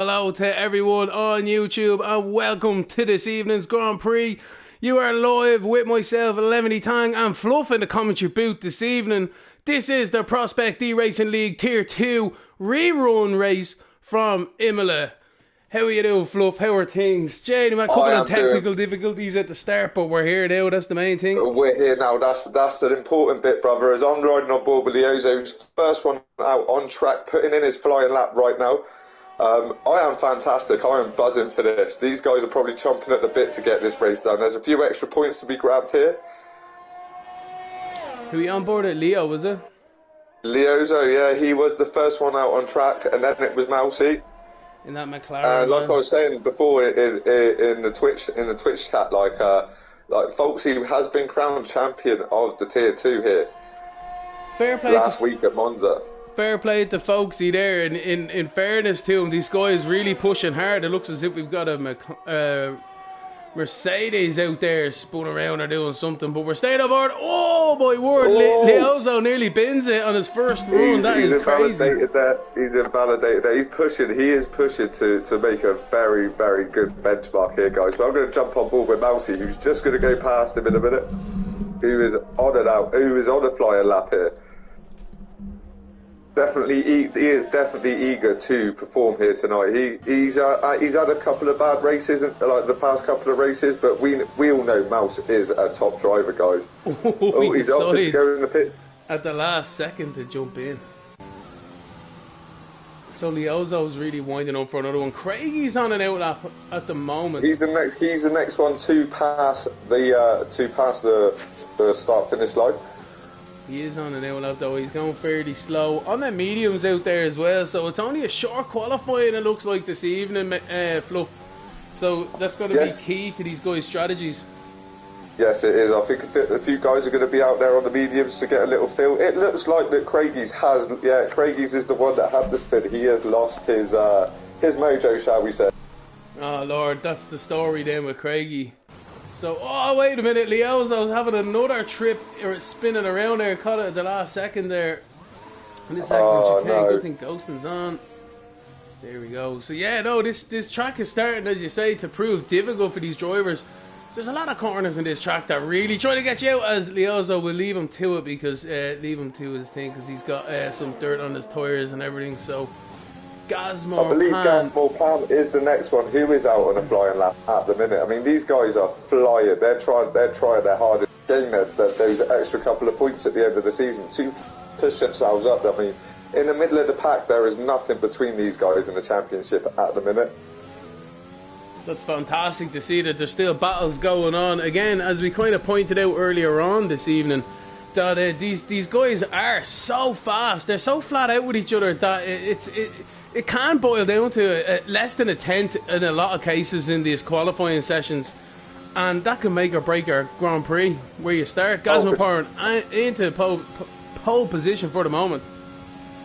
Hello to everyone on YouTube and welcome to this evening's Grand Prix. You are live with myself, Lemony Tang, and Fluff in the commentary booth this evening. This is the Prospect eRacing League Tier 2 rerun race from Imola. How are you doing, Fluff? How are things? Jane, we had a couple of technical difficulties at the start, but we're here now, that's the main thing. We're here now, that's the important bit, brother, as I'm riding on board with Leozo's first one out on track, putting in his flying lap right now. I am fantastic. I am buzzing for this. These guys are probably chomping at the bit to get this race done. There's a few extra points to be grabbed here. Who are you on board at? Leo, was it? Leozo, yeah, he was the first one out on track, and then it was Mousy. In that McLaren. Like I was saying before in the Twitch chat, like Folksy has been crowned champion of the Tier 2 here. Fair play last week at Monza. Fair play to Folksy there. In fairness to him, this guy is really pushing hard. It looks as if we've got a Mercedes out there spun around or doing something, but we're staying aboard. Oh my word, Leozo nearly bins it on his first run. That is crazy. He's invalidated that. He is pushing to make a very, very good benchmark here, guys. So I'm going to jump on board with Mousy, who's just going to go past him in a minute. Who is on a flyer lap here. He is definitely eager to perform here tonight. He's had a couple of bad races, like the past couple of races, but we all know Mouse is a top driver, guys. He's opted to go in the pits at the last second to jump in. So Leozo's really winding up for another one. Craigie's on an outlap at the moment. He's the next one to pass the start finish line. He is on an outlap though. He's going fairly slow on the mediums out there as well, so it's only a short qualifying it looks like this evening, Fluff. So that's going to be key to these guys' strategies. Yes, it is. I think a few guys are going to be out there on the mediums to get a little feel. It looks like that Craigie's is the one that had the spin. He has lost his mojo, shall we say. Oh Lord, that's the story then with Craigie. So, oh wait a minute, Leozo's having another trip spinning around there, caught it at the last second there. And this second chicane, good thing Ghosting's on. There we go. So yeah, no, this track is starting, as you say, to prove difficult for these drivers. There's a lot of corners in this track that really try to get you out, as Leozo will leave him to it because leave him to his thing because he's got some dirt on his tyres and everything. So I believe Gasmore Pan is the next one who is out on a flying lap at the minute. I mean, these guys are flying. They're trying their hardest, getting those extra couple of points at the end of the season to push themselves up. I mean, in the middle of the pack, there is nothing between these guys in the championship at the minute. That's fantastic to see that there's still battles going on. Again, as we kind of pointed out earlier on this evening, that these guys are so fast. They're so flat out with each other that it can boil down to less than a tenth in a lot of cases in these qualifying sessions, and that can make or break our Grand Prix where you start. Gosman Power into pole position for the moment,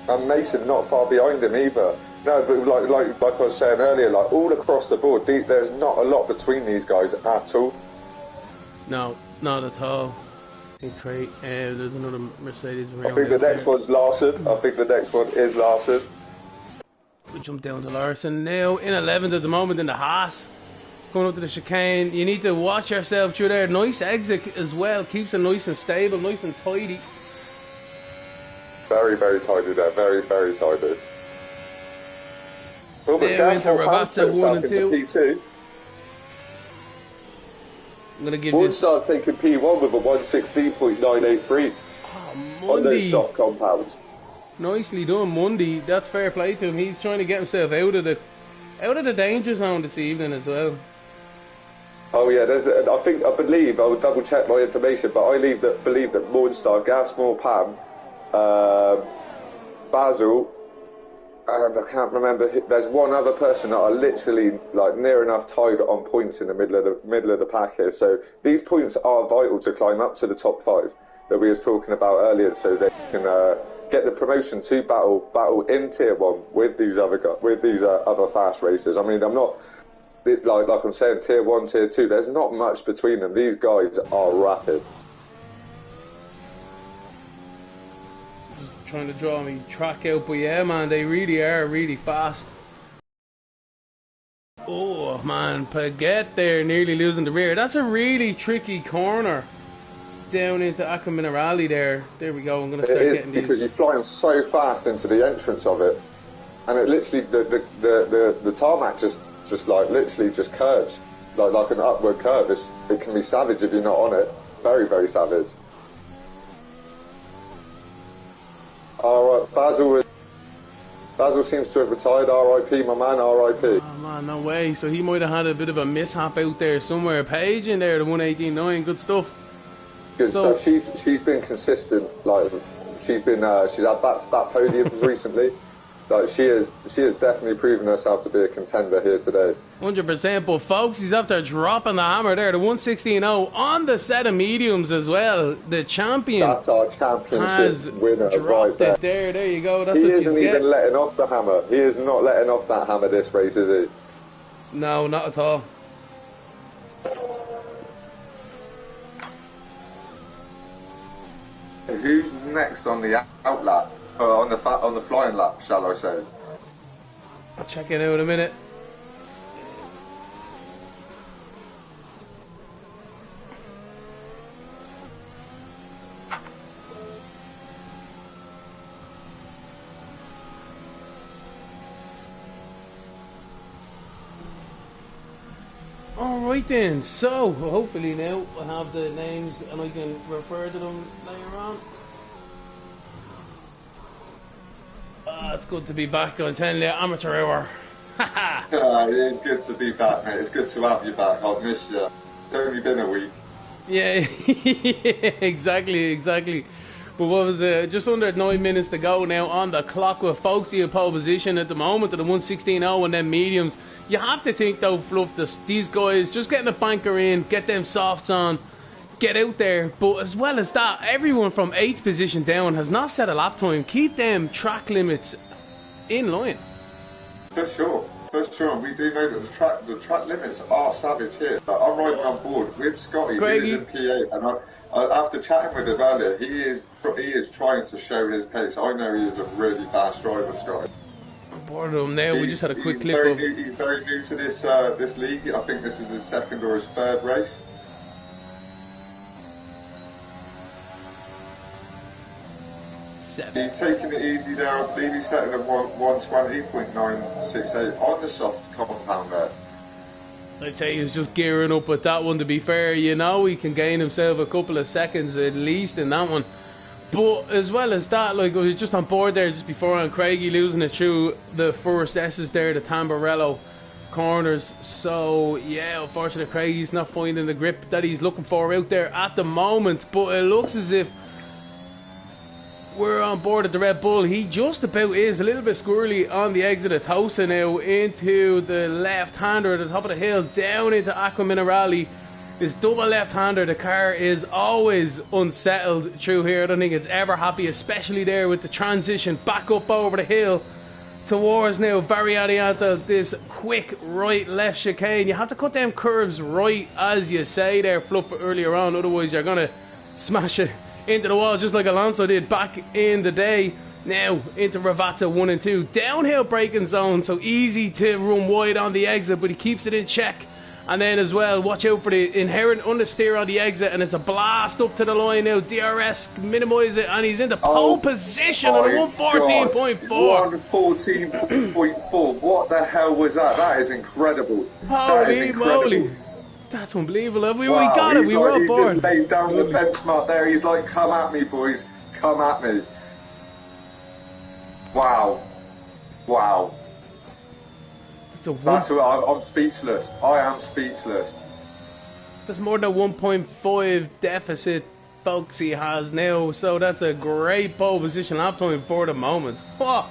and Mason not far behind him either. No, but like I was saying earlier, like all across the board, there's not a lot between these guys at all. No, not at all. I think there's another Mercedes. I think the next one's Larson. I think the next one is Larson. We jump down to Larson now in 11th at the moment in the Haas. Going up to the chicane. You need to watch yourself through there. Nice exit as well. Keeps it nice and stable, nice and tidy. Very, very tidy there. Very, very tidy. Well, but now into Ravazza 1 and 2. P2. I'm going to give this... starts taking P1 with a 116.983 on those soft compounds. Nicely done, Mundy. That's fair play to him. He's trying to get himself out of the danger zone this evening as well. Oh yeah, I believe I'll double check my information, but I believe that Mornstar, Gasmore, Pam, Basil, and I can't remember. There's one other person that are literally like near enough tied on points in the middle of the pack here. So these points are vital to climb up to the top 5 that we were talking about earlier, so they can get the promotion to battle in Tier 1 with these other fast racers. I mean, I'm not like I'm saying Tier 1, Tier 2. There's not much between them. These guys are rapid. Trying to draw me track out, but yeah, man, they really are really fast. Oh man, Paget there nearly losing the rear. That's a really tricky corner down into Acqua Minerale there. There we go. I'm going to start getting these. Because you're flying so fast into the entrance of it, and it literally the tarmac just like literally just curves like an upward curve. It can be savage if you're not on it. Very, very savage. Alright, Basil seems to have retired. R.I.P. my man, R.I.P. Oh man, no way. So he might have had a bit of a mishap out there somewhere. Paige in there, the 118.9, good stuff. Good stuff. She's been consistent. Like she's had back-to-back podiums recently. Like she has definitely proven herself to be a contender here today. 100%. But folks, he's after dropping the hammer there. The 116.0 on the set of mediums as well. The champion. That's our championship winner dropped right there. There you go. That's he what she's isn't even letting off the hammer. He is not letting off that hammer this race, is he? No, not at all. Who's next on the out lap? On the flying lap, shall I say? I'll check it out in a minute. Alright then, so hopefully now we'll have the names and I can refer to them later on. It's good to be back on 10 late amateur hour. It is good to be back, mate. It's good to have you back. I've missed you. It's only been a week. Yeah, exactly. But what was it? Just under 9 minutes to go now on the clock with Folksy in pole position at the moment at the 116.0 and then mediums. You have to think though, Fluff, these guys just getting a banker in, get them softs on, get out there. But as well as that, everyone from 8th position down has not set a lap time. Keep them track limits in line. For sure. And we do know that the track limits are savage here. Like, I'm riding on board with Scotty, who is in P8, and after chatting with him earlier, he is trying to show his pace. I know he is a really fast driver, Scotty. I'm bored of him now. We just had a quick clip he's very new to this league. I think this is his second or his third race. He's taking it easy there. I believe he's setting at 120.968 on the soft compound there. I'd say he's just gearing up with that one, to be fair. You know, he can gain himself a couple of seconds at least in that one. But as well as that, like I was just on board there just before on Craigie losing it through the first S's there, the Tamburello corners. So yeah, unfortunately Craigie's not finding the grip that he's looking for out there at the moment. But it looks as if we're on board at the Red Bull. He just about is a little bit squirrely on the exit of Tosa now into the left-hander at the top of the hill, down into Acqua Minerale. This double left-hander, the car is always unsettled through here. I don't think it's ever happy, especially there with the transition back up over the hill towards now Variante, this quick right-left chicane. You have to cut them curves right, as you say there, Fluff, earlier on, otherwise you're going to smash it into the wall just like Alonso did back in the day. Now into Ravazza 1 and 2. Downhill braking zone, so easy to run wide on the exit, but he keeps it in check. And then as well, watch out for the inherent understeer on the exit, and it's a blast up to the line now. DRS minimise it, and he's into pole position on a 114.4. 114.4. What the hell was that? That is incredible. That is incredible. Moly. That's unbelievable. We got it. We were on board. He just laid down the benchmark there. He's like, come at me, boys. Come at me. Wow. I'm speechless. I am speechless. There's more than a 1.5 deficit folks he has now. So that's a great pole position lap time for the moment. Whoa.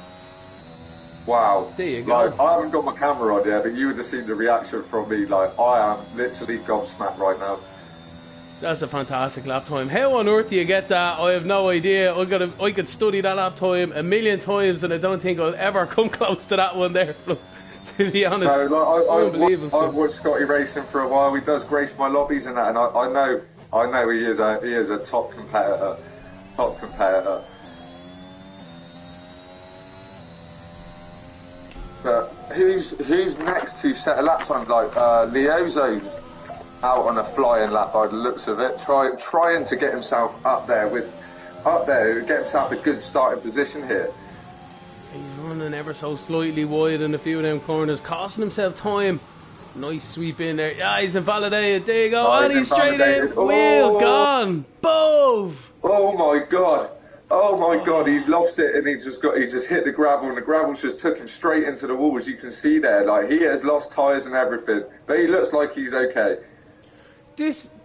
Wow. There you go. Like, I haven't got my camera on yet, but you would have seen the reaction from me. Like, I am literally gobsmacked right now. That's a fantastic lap time. How on earth do you get that? I have no idea. I could study that lap time a million times, and I don't think I'll ever come close to that one there, to be honest. No, like, I've watched Scotty racing for a while. He does grace my lobbies and that, and I know he is a top competitor. But who who's next to set a lap time? Like Leozo out on a flying lap by the looks of it, trying to get himself up there, get himself a good starting position here. He's running ever so slightly wide in a few of them corners, costing himself time. Nice sweep in there. Yeah, he's invalidated. There you go. Oh, and he's straight in. Wheel gone. Boom. Oh my god. Oh my god, he's lost it, and he's just hit the gravel, and the gravel just took him straight into the wall, as you can see there. Like, he has lost tyres and everything, but he looks like he's okay.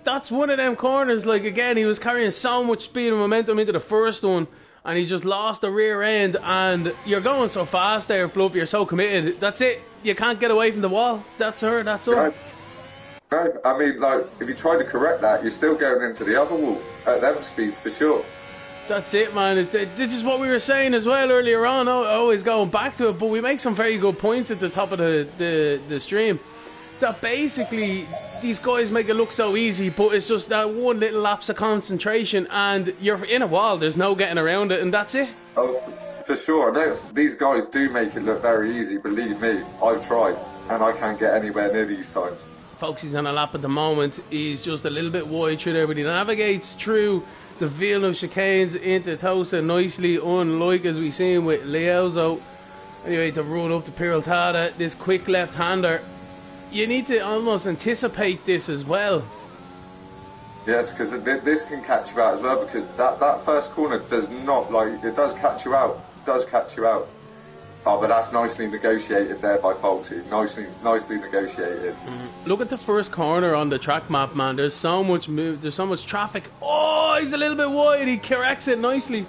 That's one of them corners. Like, again, he was carrying so much speed and momentum into the first one, and he just lost the rear end. And you're going so fast there, Fluff. You're so committed. That's it. You can't get away from the wall. That's her. That's her. No, I mean, like, if you try to correct that, you're still going into the other wall at them speeds for sure. That's it, man. This is what we were saying as well earlier on. Always going back to it, but we make some very good points at the top of the stream. That basically these guys make it look so easy, but it's just that one little lapse of concentration, and you're in a wall. There's no getting around it, and that's it. Oh, for sure. These guys do make it look very easy. Believe me, I've tried, and I can't get anywhere near these times. Folks, he's on a lap at the moment. He's just a little bit wide through there, but he navigates through the Villeneuve chicanes into Tosa nicely, unlike as we seen with Leozo. Anyway, to run up to Peraltada, this quick left-hander. You need to almost anticipate this as well. Yes, because this can catch you out as well, because that first corner does not, like, it does catch you out. It does catch you out. Oh, but that's nicely negotiated there by Folksy. Nicely negotiated. Look at the first corner on the track map, man. There's so much move. There's so much traffic. Oh, he's a little bit wide. He corrects it nicely.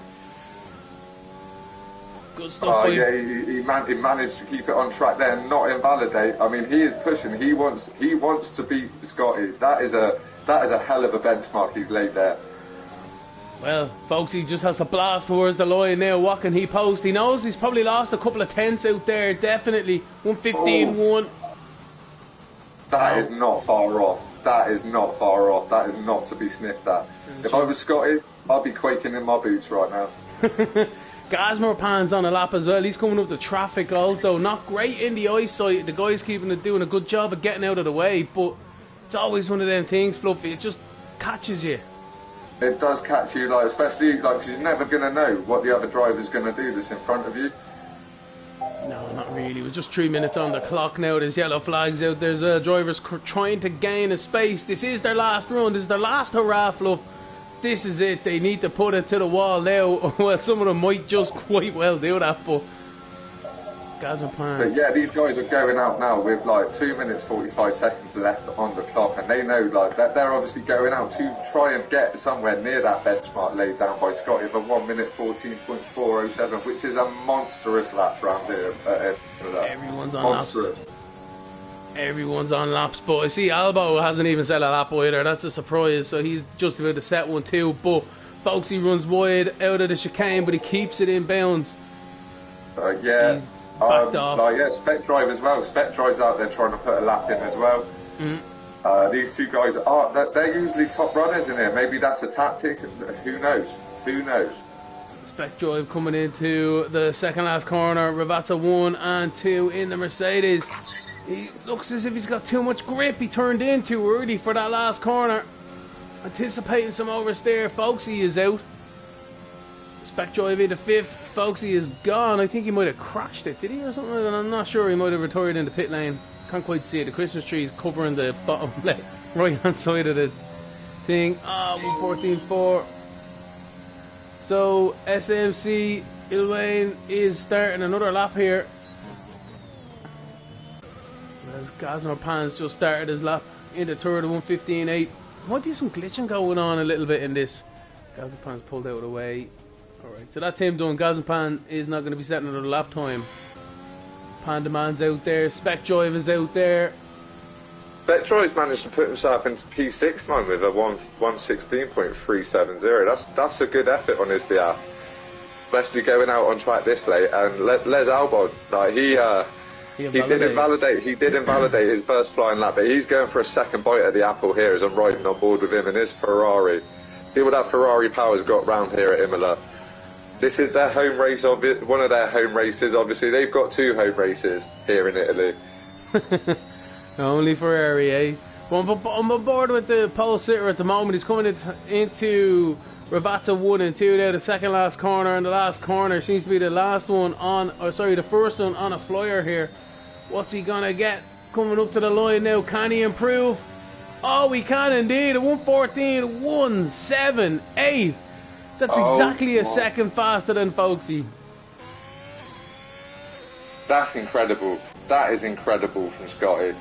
Good stuff. Oh yeah, he managed to keep it on track there and not invalidate. I mean, he is pushing. He wants to beat Scotty. That is a hell of a benchmark he's laid there. Well, folks, he just has to blast towards the line now. What can he post? He knows he's probably lost a couple of tenths out there. Definitely 1:15.1. That is not far off. That is not far off. That is not to be sniffed at. If I was Scotty, I'd be quaking in my boots right now. Gazmer Pan's on a lap as well. He's coming up the traffic also. Not great in the eyesight. The guy's doing a good job of getting out of the way, but it's always one of them things, Fluffy. It just catches you. It does catch you, like, especially like, 'cause you're never going to know what the other driver's going to do that's in front of you. No, not really. We're just 3 minutes on the clock now. There's yellow flags out. There's drivers trying to gain a space. This is their last run. This is their last hurrah, Fluff. This is it. They need to put it to the wall now. Well, some of them might just quite well do that, but But yeah, these guys are going out now with like 2 minutes 45 seconds left on the clock, and they know like that they're obviously going out to try and get somewhere near that benchmark laid down by Scotty of a 1:14.407, which is a monstrous lap round here. Everyone's on monstrous. laps. Everyone's on laps, but I see Albo hasn't even set a lap either. That's a surprise, so he's just about to set one too. But folks, he runs wide out of the chicane, but he keeps it in bounds. Yeah. He's backed off. Like, yeah, Spec Drive as well. Spec Drive's out there trying to put a lap in as well. These two guys they're usually top runners in here. Maybe that's a tactic. Who knows? Who knows? Spec Drive coming into the second last corner. Ravazza 1 and 2 in the Mercedes. He looks as if he's got too much grip. He turned in too early for that last corner. Anticipating some oversteer. Folksy is out. Spec Drive into 5th. Folksy is gone. I think he might have crashed it, did he, or something? I'm not sure. He might have retired in the pit lane. Can't quite see it. The Christmas tree is covering the bottom left, right hand side of the thing. 1:14.4. So SMC Ilwain is starting another lap here. Gazmer Pan's just started his lap into third of 1:15.8. Might be some glitching going on a little bit in this. Gazmer Pan's pulled out of the way. Alright, so that's him done. Gazmer Pan is not going to be setting another lap time. Panda Man's out there. Spec Drive is out there. Spec Drive's managed to put himself into P6, man, with a 1:16.370. That's a good effort on his behalf. Especially going out on track this late. And Les Albon, like, he did invalidate his first flying lap, but he's going for a second bite at the apple here as I'm riding on board with him in his Ferrari. See what that Ferrari power's got round here at Imola. This is their home race, one of their home races. Obviously, they've got 2 home races here in Italy. Only Ferrari, eh? Well, I'm on board with the pole sitter at the moment. He's coming into Ravazza 1 and 2 there, the second last corner, and the last corner seems to be the last one on, or sorry, the first one on a flyer here. What's he gonna get coming up to the line now? Can he improve? Oh, he can indeed. A 1:14, 1:7.8. That's exactly a second faster than Folksy. That's incredible. That is incredible from Scotty.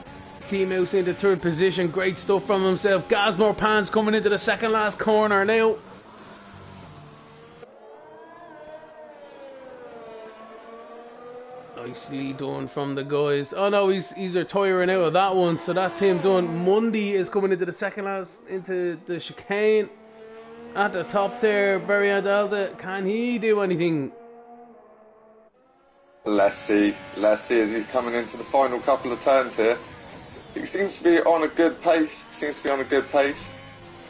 Team Mouse into third position. Great stuff from himself. Gazmore Pans coming into the second last corner now. Nicely done from the guys. Oh no, he's retiring out of that one, so that's him done. Mundy is coming into the second last, into the chicane. At the top there, Berian Delta. Can he do anything? Let's see as he's coming into the final couple of turns here. He seems to be on a good pace.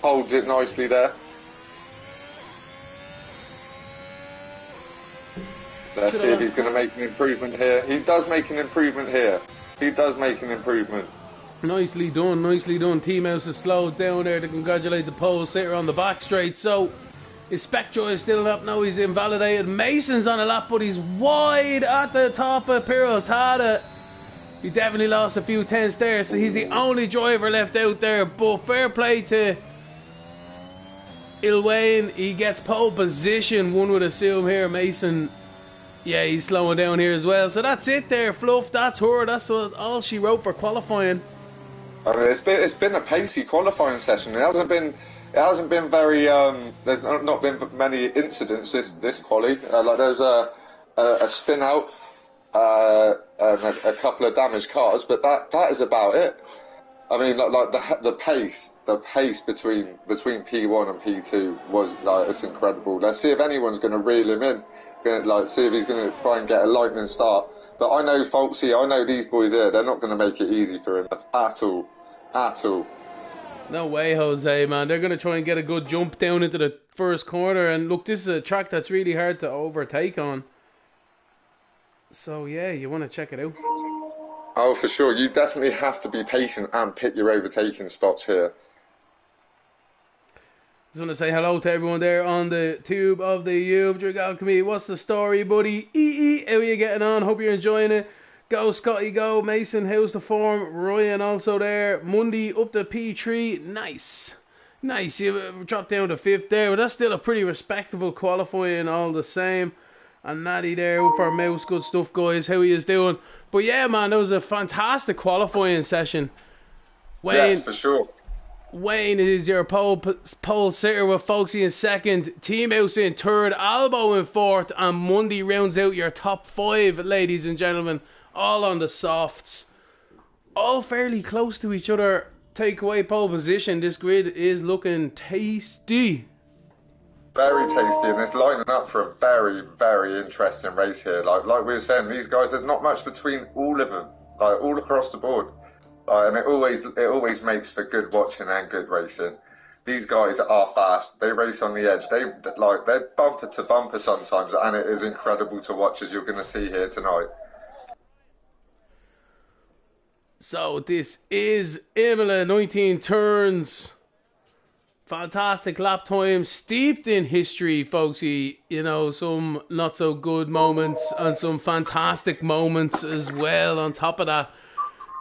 Holds it nicely there. Let's see if he's going to make an improvement here. He does make an improvement here. Nicely done. Team House has slowed down there to congratulate the pole sitter on the back straight. So, his Spectro is still up now. He's invalidated. Mason's on a lap, but he's wide at the top of Pirotata. He definitely lost a few tenths there, so he's the only driver left out there. But fair play to Ilwain. He gets pole position, one would assume here. Mason, yeah, he's slowing down here as well. So that's it there, Fluff. That's her. That's all she wrote for qualifying. I mean, it's been a pacey qualifying session. It hasn't been very. There's not been many incidents this quali. Like there's a spin out, and a couple of damaged cars, but that is about it. I mean, like the pace between P1 and P2 was like, it's incredible. Let's see if anyone's going to reel him in. See if he's going to try and get a lightning start. But I know Folksy, I know these boys here, they're not going to make it easy for him at all. No way, Jose, man. They're going to try and get a good jump down into the first corner. And look, this is a track that's really hard to overtake on. So, yeah, you want to check it out. Oh, for sure. You definitely have to be patient and pick your overtaking spots here. Just want to say hello to everyone there on the tube of the Yube. Drink Alchemy, what's the story, buddy? How are you getting on? Hope you're enjoying it. Go, Scotty, go. Mason, how's the form? Ryan also there. Mundy up to P3. Nice. You dropped down to 5th there, but that's still a pretty respectable qualifying all the same. And Natty there up for Mouse. Good stuff, guys. How he is doing? But yeah, man, that was a fantastic qualifying session. Wayne, yes, for sure. Wayne is your pole sitter with Folksy in 2nd, Team House in 3rd, Albo in 4th, and Mundy rounds out your top 5, ladies and gentlemen, all on the softs. All fairly close to each other. Take away pole position. This grid is looking tasty. Very tasty, and it's lining up for a very, very interesting race here. Like we were saying, these guys, there's not much between all of them, like all across the board. And it always makes for good watching and good racing. These guys are fast. They race on the edge. They're bumper to bumper sometimes, and it is incredible to watch, as you're going to see here tonight. So this is Imola, 19 turns. Fantastic lap time, steeped in history, folksy. You know, some not so good moments and some fantastic moments as well on top of that.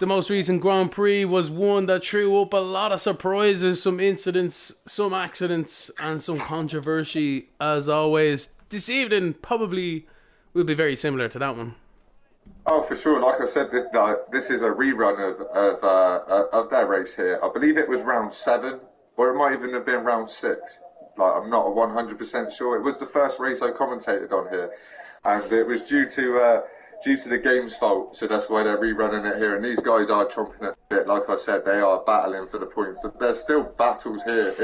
The most recent Grand Prix was one that threw up a lot of surprises, some incidents, some accidents, and some controversy, as always. This evening probably will be very similar to that one. Oh, for sure. Like I said, this is a rerun of their race here. I believe it was round 7, or it might even have been round 6. Like, I'm not 100% sure. It was the first race I commentated on here, and it was due to the game's fault, so that's why they're rerunning it here. And these guys are chomping at the bit. Like I said, they are battling for the points. There's still battles here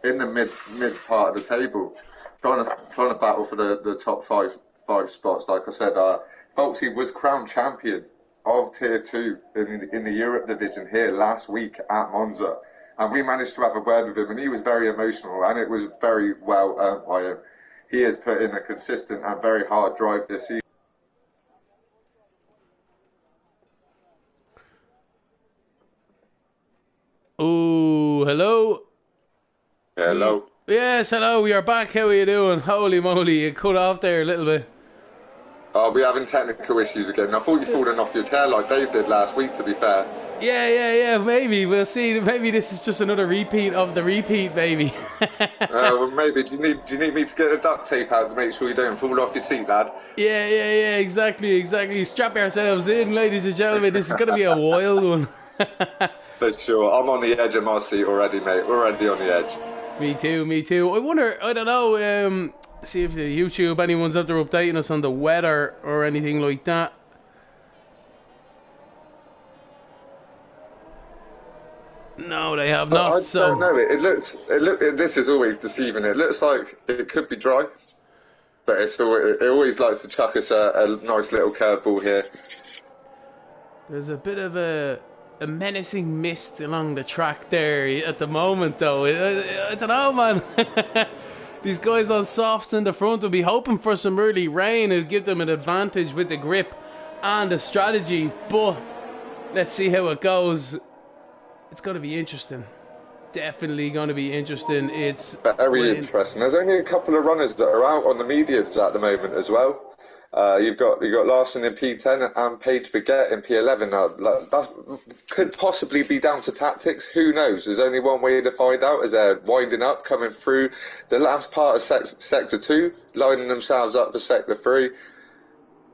in the mid part of the table, trying to battle for the top five spots. Like I said, Folksy was crowned champion of Tier 2 in the Europe division here last week at Monza, and we managed to have a word with him, and he was very emotional, and it was very well earned by him. he has put in a consistent and very hard drive this season. Oh, hello. Hello. Yes, hello. We are back. How are you doing? Holy moly, you cut off there a little bit. Oh, we're having technical issues again. I thought you'd fallen off your chair like Dave did last week, to be fair. Yeah. Maybe we'll see. Maybe this is just another repeat of the repeat, maybe. Well, maybe. Do you need me to get the duct tape out to make sure you don't fall off your seat, lad? Yeah. Exactly. Strap yourselves in, ladies and gentlemen. This is going to be a wild one. For sure. I'm on the edge of my seat already, mate. We're already on the edge. Me too. I wonder. I don't know. See if the YouTube anyone's up there updating us on the weather or anything like that. No, they have not. I don't know. It looks. This is always deceiving. It looks like it could be dry, but it always likes to chuck us a nice little curveball here. There's a bit of a menacing mist along the track there at the moment, though. I don't know, man. These guys on softs in the front will be hoping for some early rain. It'll give them an advantage with the grip and the strategy. But let's see how it goes. It's going to be interesting. Definitely going to be interesting. It's very interesting. There's only a couple of runners that are out on the mediums at the moment as well. You've got Larson in P10 and Page Baguette in P11. Now, that could possibly be down to tactics. Who knows? There's only one way to find out as they're winding up, coming through the last part of Sector 2, lining themselves up for Sector 3.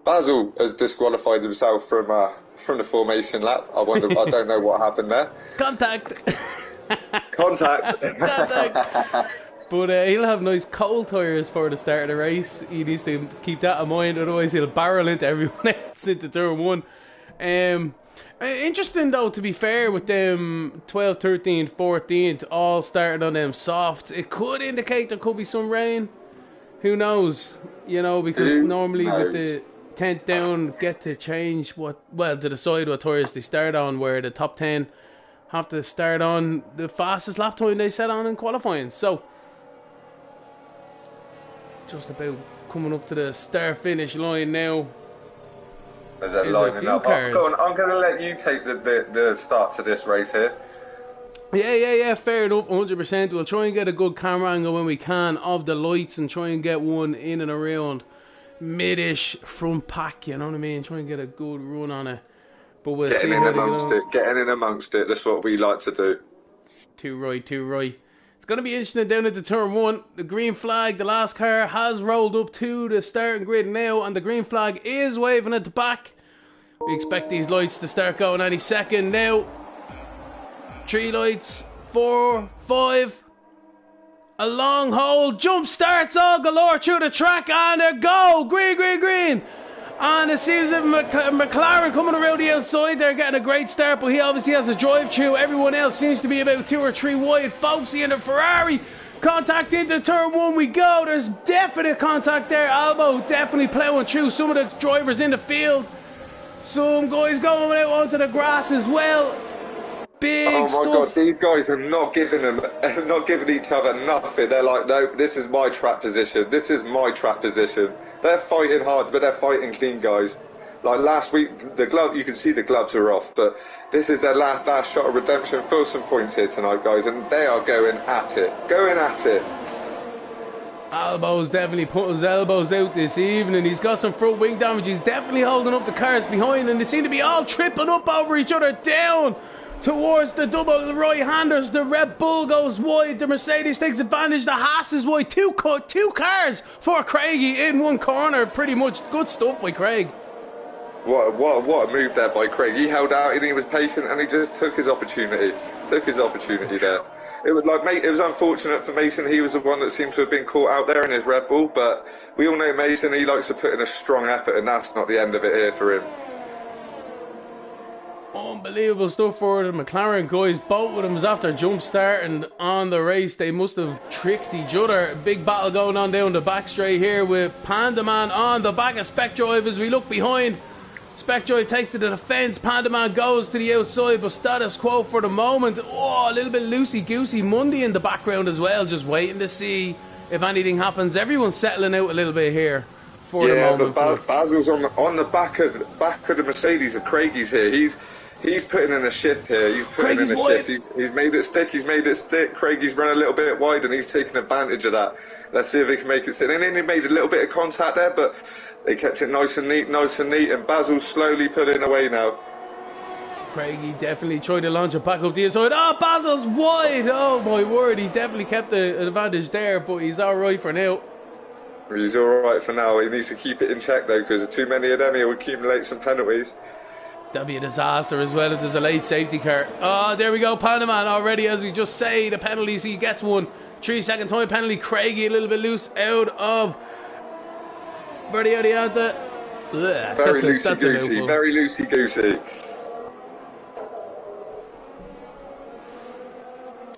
Basil has disqualified himself from the formation lap. I don't know what happened there. Contact. But he'll have nice cold tyres for the start of the race. He needs to keep that in mind, otherwise he'll barrel into everyone else into turn 1. Interesting though, to be fair, with them 12th, 13th, 14th all started on them softs. It could indicate there could be some rain. Who knows? You know, because normally with the 10th down get to change to decide what tyres they start on, where the top 10 have to start on the fastest lap time they set on in qualifying. So just about coming up to the start-finish line now. As they're lining up. Go on, I'm going to let you take the start to this race here. Yeah, fair enough, 100%. We'll try and get a good camera angle when we can of the lights and try and get one in and around mid-ish front pack, you know what I mean? Try and get a good run on it. But we'll see how they go. Getting in amongst it, that's what we like to do. Too right. It's going to be interesting down into turn 1. The green flag, the last car, has rolled up to the starting grid now, and the green flag is waving at the back. We expect these lights to start going any second now. 3 lights, 4, 5. A long hold, jump starts all galore through the track, and a go! Green! And it seems that McLaren coming around the outside, they're getting a great start, but he obviously has a drive through. Everyone else seems to be about 2 or 3 wide. Foxy and the Ferrari. Contact into turn 1 we go. There's definite contact there. Albo definitely ploughing through some of the drivers in the field. Some guys going out onto the grass as well. Big stuff. Oh my God, these guys are not giving each other nothing. They're like, no, this is my track position. They're fighting hard, but they're fighting clean, guys. Like last week, you can see the gloves are off, but this is their last shot of redemption for some points here tonight, guys, and they are going at it. Albo's definitely put his elbows out this evening. He's got some front wing damage. He's definitely holding up the cars behind, and they seem to be all tripping up over each other down towards the double right-handers. The Red Bull goes wide. The Mercedes takes advantage. The Haas is wide. Two cars for Craigie in one corner. Pretty much good stuff by Craig. What a move there by Craig. He held out and he was patient and he just took his opportunity. There. It was unfortunate for Mason. He was the one that seemed to have been caught out there in his Red Bull, but we all know Mason, he likes to put in a strong effort, and that's not the end of it here for him. Unbelievable stuff for the McLaren guys. Both of them was after jump starting on the race. They must have tricked each other. Big battle going on down the back straight here with Panda Man on the back of Spec Drive as we look behind. Spec Drive takes to the defence. Panda Man goes to the outside, but status quo for the moment. Oh, a little bit loosey-goosey. Mundy in the background as well, just waiting to see if anything happens. Everyone's settling out a little bit here for the Yeah, moment. but Basil's on the back of the Mercedes, and Craigie's here. He's putting in a shift here. He's putting Craigie's in a wide. shift. He's made it stick. He's made it stick. Craigie's run a little bit wide, and he's taking advantage of that. Let's see if he can make it stick. And then he made a little bit of contact there, but they kept it nice and neat, and Basil's slowly pulling away now. Craigie definitely tried to launch it back up the inside. Oh, Basil's wide. Oh, my word. He definitely kept the advantage there, but he's all right for now. He's all right for now. He needs to keep it in check, though, because too many of them, he'll accumulate some penalties. That'd be a disaster as well if there's a late safety car. Oh, there we go. Pandaman already, as we just say, the penalties. He gets one. 3-second time penalty. Craigie a little bit loose out of Bertie Odianta. Very loosey-goosey. Very loosey-goosey.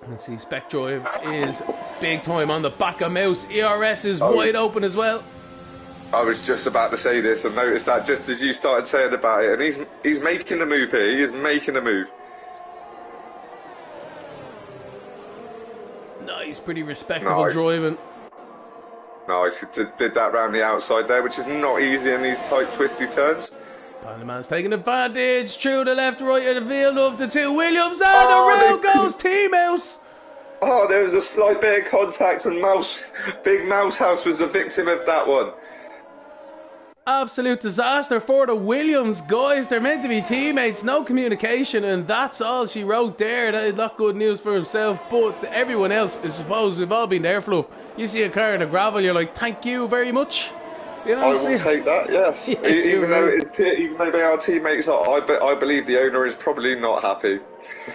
Let's see, Spec Drive is big time on the back of Mouse. ERS is wide open as well. I was just about to say this and noticed that just as you started saying about it. And he's making the move here. He is making the move. Nice, pretty respectable driving. Nice, he did that round the outside there, which is not easy in these tight, twisty turns. Pandaman's taking advantage. Through the left, right of the field of the two Williams. And around goes T-Mouse. Oh, there was a slight bit of contact, and Big Mouse House was a victim of that one. Absolute disaster for the Williams guys. They're meant to be teammates, no communication, and that's all she wrote there. That is not good news for himself, but everyone else, I suppose, we've all been there, Fluff. You see a car in the gravel, you're like, thank you very much. You know, I will take that, yes. Yeah, even though they are teammates, I believe the owner is probably not happy.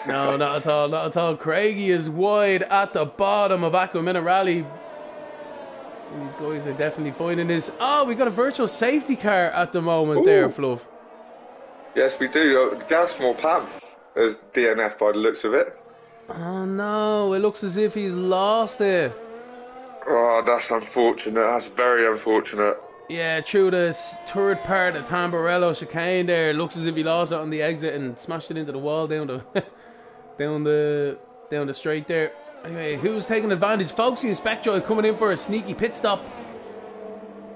No, not at all, not at all. Craigie is wide at the bottom of Aqua Minerale. These guys are definitely finding this. Oh, we got a virtual safety car at the moment. Ooh. There, Fluff. Yes, we do. Gasmore Pam is DNF by the looks of it. Oh no, it looks as if he's lost it. Oh, that's unfortunate. That's very unfortunate. Yeah, through the third part of Tamburello chicane there, it looks as if he lost it on the exit and smashed it into the wall down the down the straight there. Anyway, who's taking advantage? Folksy and Spectroid coming in for a sneaky pit stop.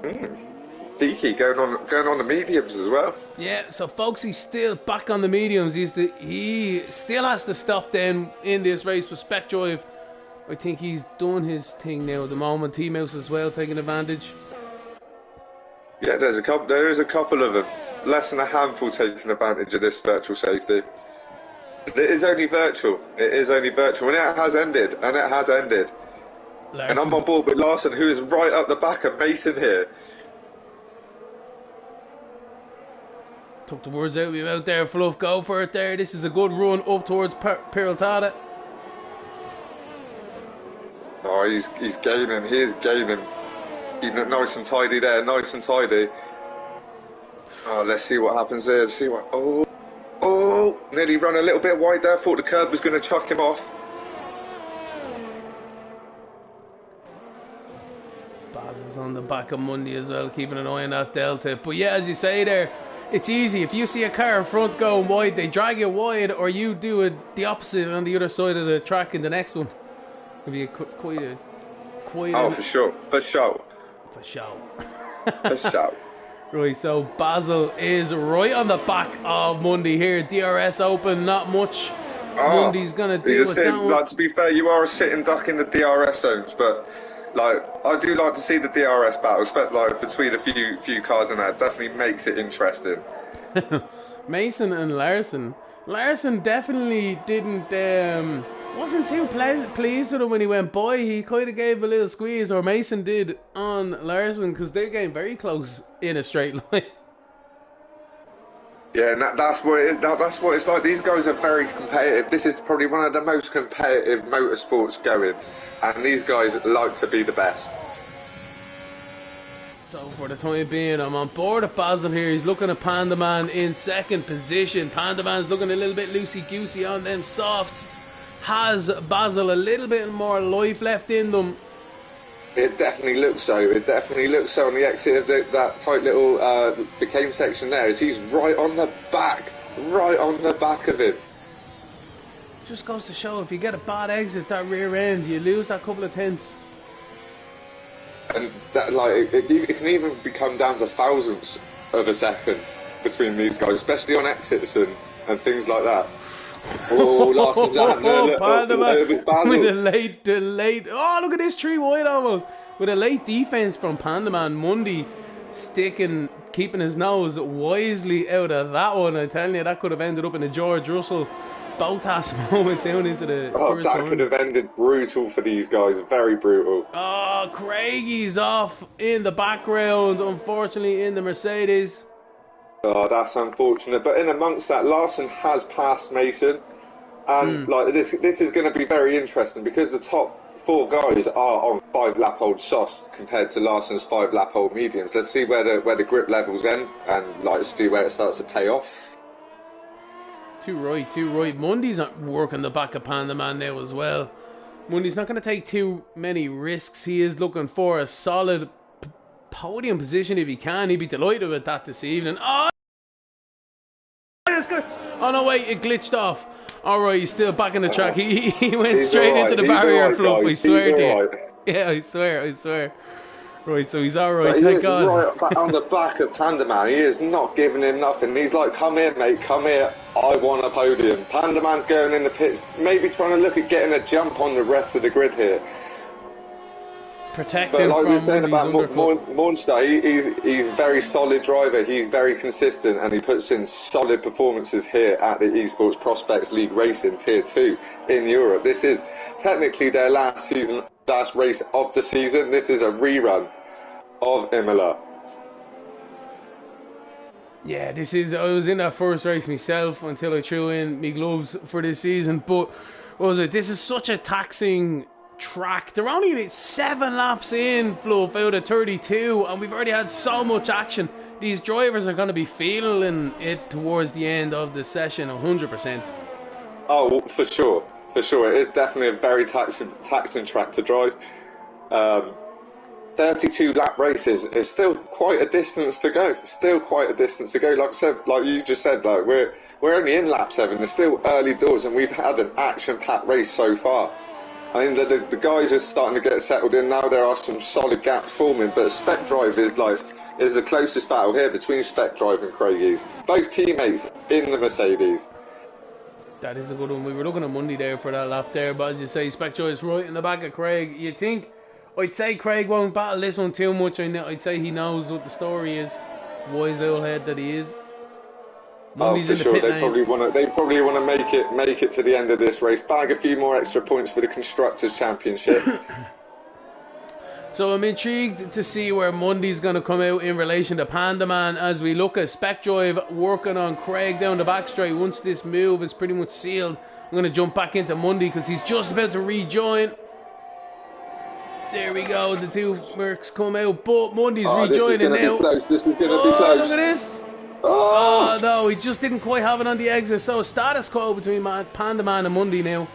Deaky going on the mediums as well. Yeah, so Folksy's still back on the mediums. He still has to stop then in this race with Spectroid. I think he's done his thing now at the moment. T-Mouse as well taking advantage. Yeah, there is a couple of them. Less than a handful taking advantage of this virtual safety. It is only virtual. It is only virtual. And it has ended. And it has ended. Larson's... And I'm on board with Larson, who is right up the back of Mason here. Took the words out of you out there, Fluff. Go for it there. This is a good run up towards Peraltada. Oh, he's gaining. He is gaining. Keeping it nice and tidy there. Nice and tidy. Oh, let's see what happens there. Let's see what... Oh, nearly run a little bit wide there. Thought the curb was going to chuck him off. Baz is on the back of Monday as well, keeping an eye on that delta. But yeah, as you say there, it's easy. If you see a car in front going wide, they drag you wide, or you do it the opposite on the other side of the track in the next one. It'll be quite a... Oh, for sure. For sure. For sure. For sure. Right, so Basil is right on the back of Monday here. DRS open, not much. Mondy's going to deal with that one. Like, to be fair, you are a sitting duck in the DRS zones, but like I do like to see the DRS battles, but like between a few cars and that definitely makes it interesting. Mason and Larson. Larson definitely didn't wasn't too pleased with him when he went by. He kind of gave a little squeeze, or Mason did, on Larson, because they came very close in a straight line. Yeah, and that's what it is. That's what it's like. These guys are very competitive. This is probably one of the most competitive motorsports going, and these guys like to be the best. So for the time being, I'm on board with Basil here. He's looking at Pandaman in second position. Pandaman's looking a little bit loosey-goosey on them softs. Has Basil a little bit more life left in them? It definitely looks so. It definitely looks so on the exit of that tight little chicane section there. As he's right on the back of him. Just goes to show, if you get a bad exit, that rear end, you lose that couple of tenths. And that, like, it can even become down to thousandths of a second between these guys, especially on exits and things like that. Oh, Larson's having a look with Basil. With a late. Oh, look at this 3 wide almost. With a late defense from Pandaman. Mundy keeping his nose wisely out of that one. I'm telling you, that could have ended up in a George Russell Bottas moment down into the first that round. could have ended brutal for these guys. Very brutal. Oh, Craigie's off in the background, unfortunately, in the Mercedes. Oh, that's unfortunate. But in amongst that, Larson has passed Mason. And like this is going to be very interesting because the top 4 guys are on 5-lap-old sauce compared to Larson's 5-lap-old mediums. Let's see where the grip levels end and like see where it starts to pay off. Too right. Mundy's not working the back of Pandaman now as well. Mundy's not going to take too many risks. He is looking for a solid podium position if he can. He'd be delighted with that this evening. Oh, no, wait, it glitched off. Alright, he's still back in the track. He went straight into the barrier fluff, I swear to you. Yeah, I swear. Right, so he's alright, thank God. Right back on the back of Pandaman. He is not giving him nothing. He's like, come here, mate, come here. I want a podium. Pandaman's going in the pits, maybe trying to look at getting a jump on the rest of the grid here. Protect but him like from we were saying about Mundy's Monster, he's a very solid driver. He's very consistent, and he puts in solid performances here at the Esports Prospects League Racing Tier 2 in Europe. This is technically their last race of the season. This is a rerun of Imola. Yeah, I was in that first race myself until I threw in my gloves for this season. But what was it? This is such a taxing track. They're only 7 laps in, Fluff, out of 32, and we've already had so much action. These drivers are going to be feeling it towards the end of the session 100%. Oh, for sure. It is definitely a very taxing track to drive. 32 lap races is still quite a distance to go. Like I said, like you just said, like we're only in lap 7. It's still early doors, and we've had an action-packed race so far. I mean, the guys are starting to get settled in now. There are some solid gaps forming, but Spec Drive is the closest battle here between Spec Drive and Craigie's. Both teammates in the Mercedes. That is a good one. We were looking at Mundy there for that lap there, but as you say, Spec Drive is right in the back of Craig. You think? I'd say Craig won't battle this one too much. I'd say he knows what the story is. Wise old head that he is. Mundy's for sure. They probably want to make it to the end of this race. Bag a few more extra points for the Constructors' Championship. So I'm intrigued to see where Mundy's going to come out in relation to Pandaman as we look at Spec Drive working on Craig down the back straight. Once this move is pretty much sealed, I'm going to jump back into Mundy because he's just about to rejoin. There we go, the 2 Mercs come out, but Mundy's rejoining now. This is going to be close. Look at this. Oh no, he just didn't quite have it on the exit. So status quo between Pandaman and Mundy now.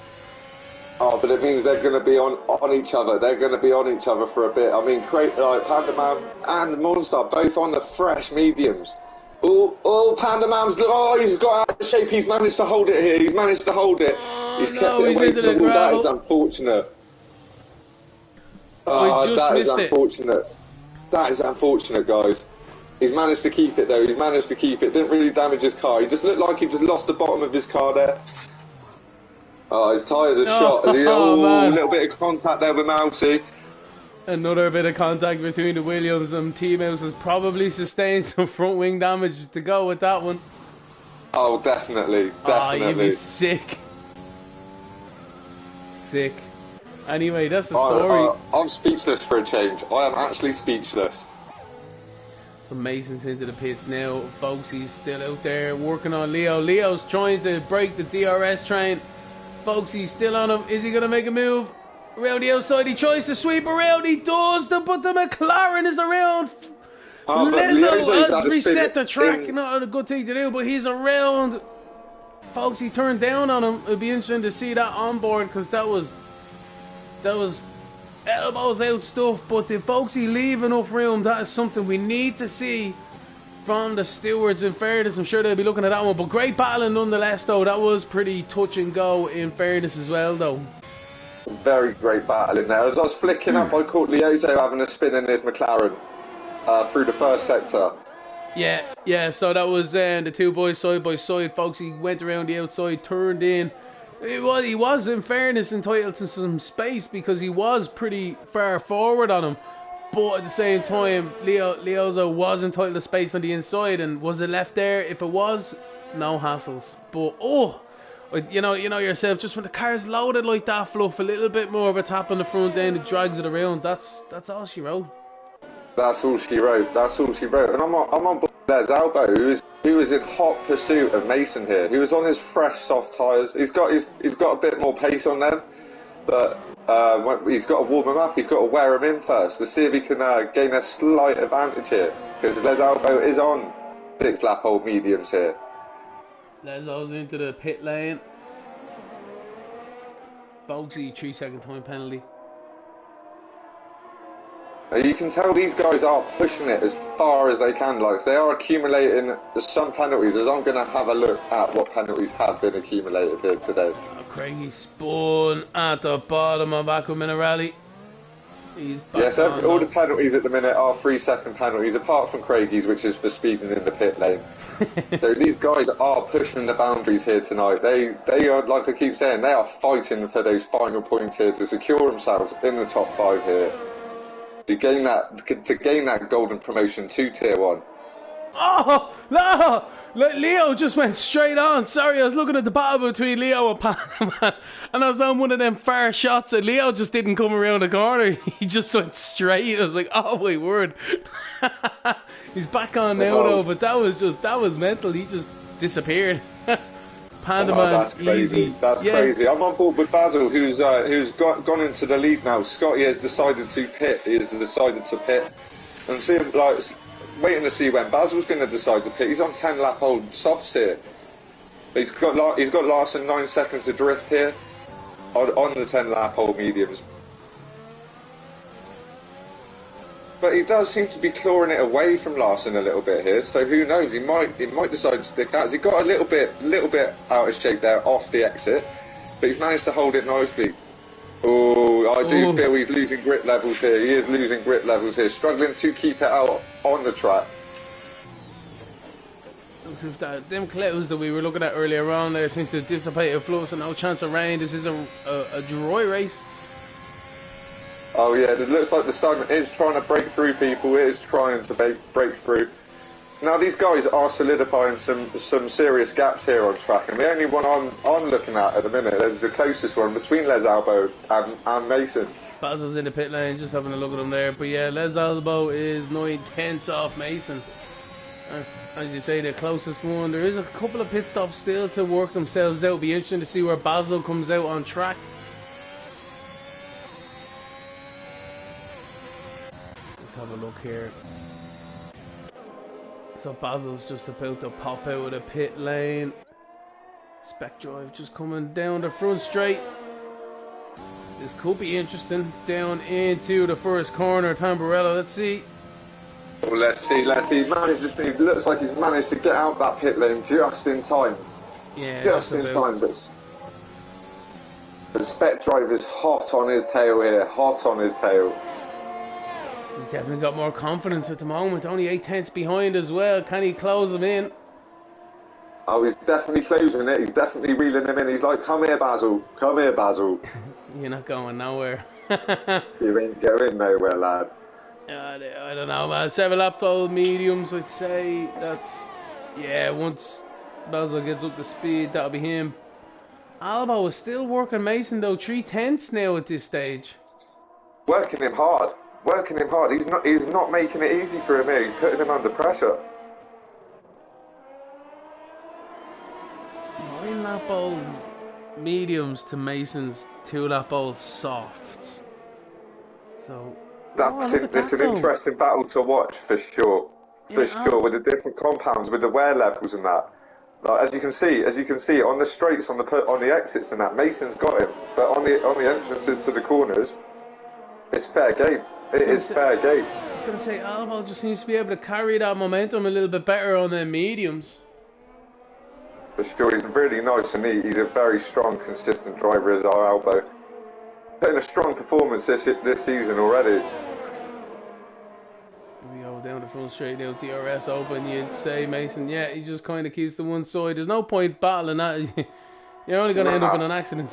Oh, but it means they're going to be on each other. They're going to be on each other for a bit. I mean, Pandaman and Monster both on the fresh mediums. Oh, Pandaman's... Oh, he's got out of shape. He's managed to hold it here. He's managed to hold it. He's kept it away from the wall. That is unfortunate. That is unfortunate. That is unfortunate, guys. He's managed to keep it, though. Didn't really damage his car. He just looked like he just lost the bottom of his car there. Oh, his tyres are shot. A little bit of contact there with Mousy. Another bit of contact between the Williams and T-Mouse has probably sustained some front wing damage to go with that one. Oh, definitely. You'd be sick. Anyway, that's the story. I'm speechless for a change. I am actually speechless. So Mason's into the pits now. Folks, he's still out there working on Leo. Leo's trying to break the DRS train. Folks, he's still on him. Is he going to make a move? Around the outside, he tries to sweep around. He does, but the McLaren is around. Lizzo has reset the track. Not a good thing to do, but he's around. Folks, he turned down on him. It'd be interesting to see that on board because that was elbows out stuff, but did Folksy leave enough room? That is something we need to see from the stewards. In fairness, I'm sure they'll be looking at that one, but great battling nonetheless though. That was pretty touch and go in fairness as well though. Very great battle in there. As I was flicking up, I caught Leozo having a spin in his McLaren through the first sector. Yeah, so that was the two boys side by side, folks. He went around the outside, turned in. He was, in fairness, entitled to some space because he was pretty far forward on him. But at the same time, Leozo was entitled to space on the inside, and was it left there? If it was, no hassles. But you know yourself, just when the car's loaded like that, Fluff, a little bit more of a tap on the front end, it drags it around. That's all she wrote. That's all she wrote. That's all she wrote. And I'm on Les Albo, who was in hot pursuit of Mason here. He was on his fresh soft tyres. He's got a bit more pace on them, but he's got to warm him up. He's got to wear him in first to see if he can gain a slight advantage here, because Les Albo is on 6-lap old mediums here. Leso's into the pit lane. Folksy 3-second time penalty. You can tell these guys are pushing it as far as they can. Like, they are accumulating some penalties, as I'm going to have a look at what penalties have been accumulated here today. Craigie spun at the bottom of Aqua Minerali. He's back. Yes, all the penalties at the minute are 3-second penalties, apart from Craigie's, which is for speeding in the pit lane. So these guys are pushing the boundaries here tonight. They are, like I keep saying, they are fighting for those final points here to secure themselves in the top 5 here. To gain that golden promotion to Tier 1. Oh, no! Leo just went straight on. Sorry, I was looking at the battle between Leo and Panama, and I was on one of them far shots, and Leo just didn't come around the corner. He just went straight. I was like, oh my word. He's back on now, though, but that was mental. He just disappeared. Panama, that's crazy. Easy. That's crazy. I'm on board with Basil, who's gone into the lead now. Scotty has decided to pit. He has decided to pit, and see him waiting to see when Basil's going to decide to pit. He's on 10-lap old softs here. He's got Larson 9 seconds to drift here on the 10-lap old mediums. But he does seem to be clawing it away from Larson a little bit here, so who knows? He might decide to stick out. He got a little bit out of shape there off the exit, but he's managed to hold it nicely. Oh, I do feel he's losing grip levels here. He is losing grip levels here, struggling to keep it out on the track. Looks as if them clouds that we were looking at earlier on there seems to dissipate a flow, so no chance of rain. This is a dry race. Oh yeah, it looks like the sun is trying to break through people. It is trying to break through. Now these guys are solidifying some serious gaps here on track, and the only one I'm looking at the minute is the closest one between Les Albo and Mason. Basil's in the pit lane, just having a look at him there. But yeah, Les Albo is 9/10 off Mason. As you say, the closest one. There is a couple of pit stops still to work themselves out. It'll be interesting to see where Basil comes out on track. Have a look here. So Basil's just about to pop out of the pit lane. Spec Drive just coming down the front straight. This could be interesting. Down into the first corner, Tamburello. Let's see. Well, let's see. It looks like he's managed to get out that pit lane just in time. Yeah, just in time. But the Spec Drive is hot on his tail here. Hot on his tail. He's definitely got more confidence at the moment. Only 8/10 behind as well. Can he close him in? Oh, he's definitely closing it. He's definitely reeling him in. He's like, come here, Basil. Come here, Basil. You're not going nowhere. You ain't going nowhere, lad. I don't know, man. 7-lap old mediums, I'd say. Once Basil gets up to speed, that'll be him. Albo is still working Mason, though. 3/10 now at this stage. Working him hard. He's not making it easy for him here. He's putting him under pressure. 9-lap old mediums to Mason's 2-lap old softs. So It's an interesting battle to watch for sure. Sure, with the different compounds, with the wear levels and that. Like, as you can see on the straights, on the exits and that, Mason's got him. But on the entrances to the corners, it's fair game. It is fair game. I was going to say, Albo just seems to be able to carry that momentum a little bit better on the mediums. For sure, he's really nice and he's a very strong, consistent driver as our Albo. put in a strong performance this season already. We go down the front straight now, DRS open, you'd say, Mason. Yeah, he just kind of keeps to one side. There's no point battling that. You're only going to end up in an accident.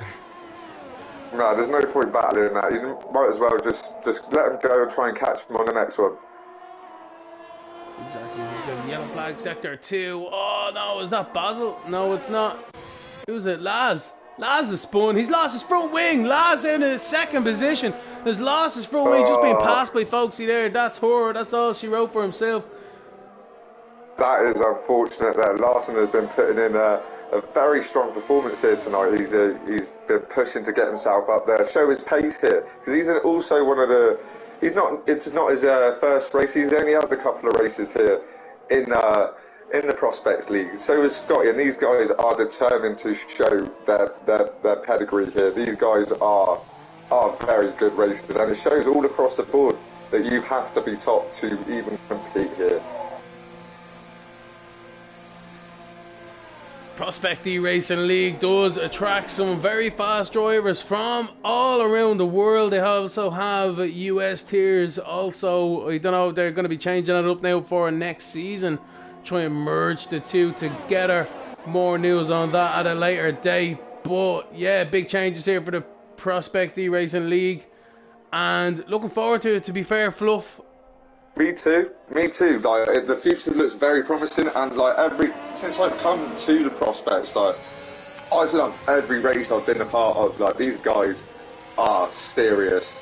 No, there's no point battling that. You might as well just let him go and try and catch him on the next one. Exactly. He's in yellow flag sector 2. Oh, no, is that Basil? No, it's not. Who's it? Laz. Laz has spun. He's lost his front wing. Laz in his second position. Has lost his front wing. Just being passed by Folksy there. That's her. That's all she wrote for himself. That is unfortunate that Larson has been putting in a very strong performance here tonight. He's been pushing to get himself up there, show his pace here, because he's also one of the. It's not his first race. He's only had a couple of races here in the Prospects League. So is Scotty, and these guys are determined to show their pedigree here. These guys are very good racers, and it shows all across the board that you have to be top to even compete here. Prospect eRacing League does attract some very fast drivers from all around the world. They also have US tiers. Also, I don't know, they're going to be changing it up now for next season. Try and merge the two together. More news on that at a later date. But yeah, big changes here for the Prospect eRacing League. And looking forward to it, to be fair, Fluff. Me too. Like, the future looks very promising, and like since I've come to the Prospects, like I've loved every race I've been a part of. Like, these guys are serious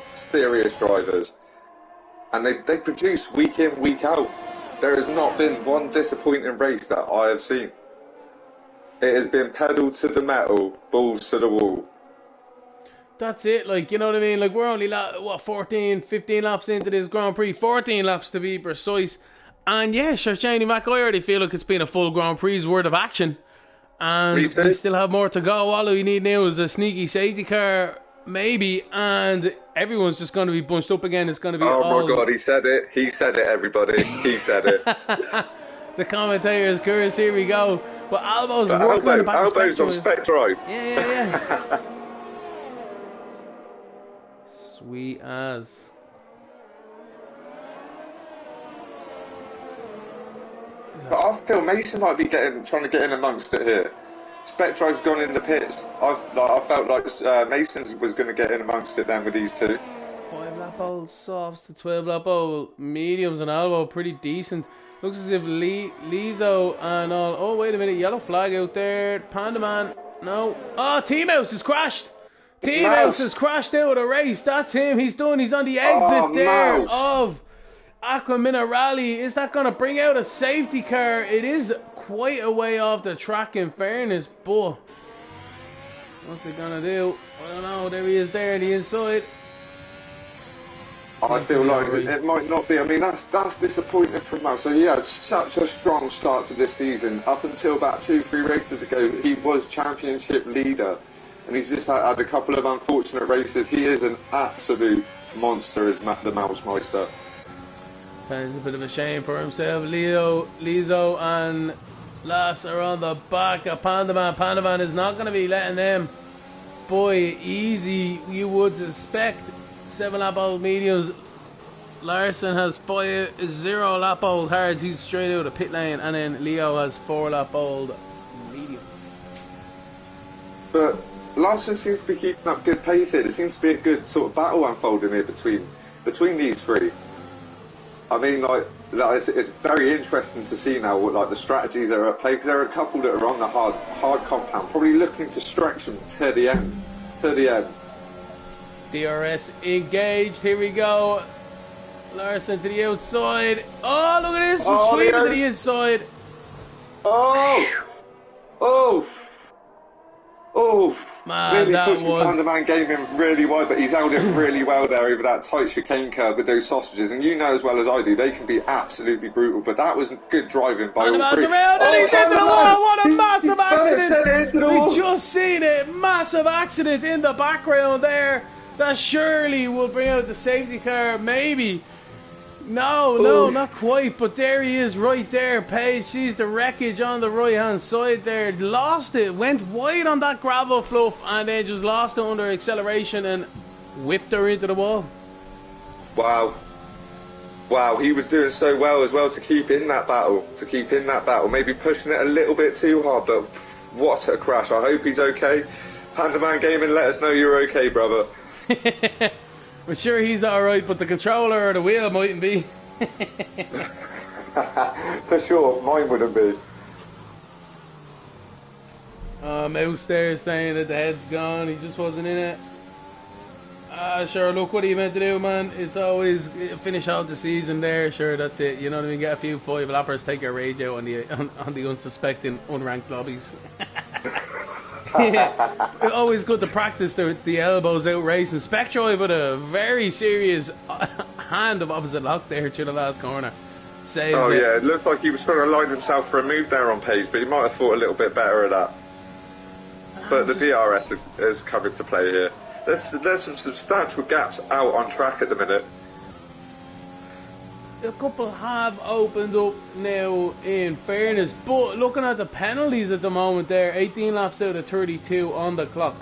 drivers, and they produce week in, week out. There has not been one disappointing race that I have seen. It has been pedal to the metal, balls to the wall. That's it, like, you know what I mean? Like, we're only, 14, 15 laps into this Grand Prix. 14 laps to be precise. And yeah, sure, Shani Mac, I already feel like it's been a full Grand Prix's worth of action. And we still have more to go. All we need now is a sneaky safety car, maybe, and everyone's just going to be bunched up again. It's going to be my God, he said it, everybody. He said it. The commentator's curse, here we go. But Albo's working on the back of Albo's on spec drive. Yeah. Sweet as. But I feel Mason might be trying to get in amongst it here. Spectride's gone in the pits. I felt like Mason's was going to get in amongst it then with these two. 5-lap old softs to 12-lap old mediums and Albo pretty decent. Looks as if Lizo and all. Oh, wait a minute, yellow flag out there. Panda Man, no. Oh, T-Mouse has crashed. T-Mouse has crashed out of the race. That's him. He's done. He's on the exit there of Aqua Minerali. Is that going to bring out a safety car? It is quite a way off the track, in fairness, but what's it going to do? I don't know. There he is there on the inside. I feel like it might not be. I mean, that's disappointing for him. So he had such a strong start to this season. Up until about 2-3 races ago, he was championship leader. And he's just had a couple of unfortunate races. He is an absolute monster, is the Mousmeister. That is a bit of a shame for himself. Lizo and Lass are on the back of Pandaman. Pandaman is not going to be letting them boy easy, you would suspect. 7-lap old mediums. Larson has 0-lap old hards. He's straight out of pit lane. And then Leo has 4-lap old medium. But Larson seems to be keeping up good pace here. There seems to be a good sort of battle unfolding here between these three. I mean, like it's very interesting to see now what the strategies are at play, because there are a couple that are on the hard compound, probably looking to stretch them to the end. DRS engaged. Here we go. Larson to the outside. Oh, look at this! Sweep to the inside. Man, really that pushing was... Pandaman gave him really wide, but he's held it really well there over that tight chicane curve with those sausages. And you know as well as I do, they can be absolutely brutal. But that was good driving by all three. Around and he's into the wall. What a massive accident! We just seen it. Massive accident in the background there. That surely will bring out the safety car. Maybe. No, not quite. But there he is right there. Paige sees the wreckage on the right hand side there. Lost it. Went wide on that gravel fluff and then just lost it under acceleration. And whipped her into the wall. Wow. Wow, he was doing so well as well to keep in that battle. Maybe pushing it a little bit too hard, but what a crash. I hope he's okay. Pandaman Gaming, let us know you're okay, brother. We're sure he's alright, but the controller or the wheel mightn't be. For sure, mine wouldn't be. Mouse there saying that the head's gone, he just wasn't in it. Sure, look, what are you meant to do, man? It's always finish out the season there, sure, that's it. You know what I mean? Get a few 5-lappers, take your rage out on the unsuspecting, unranked lobbies. It's always good to practice the elbows out racing. Spectroid with a very serious hand of opposite lock there to the last corner. Saves oh, it. Yeah, it looks like he was trying to line himself for a move there on pace, but he might have thought a little bit better of that. But the DRS is coming to play here. There's some substantial gaps out on track at the minute. A couple have opened up now, in fairness, but looking at the penalties at the moment there, 18 laps out of 32 on the clock.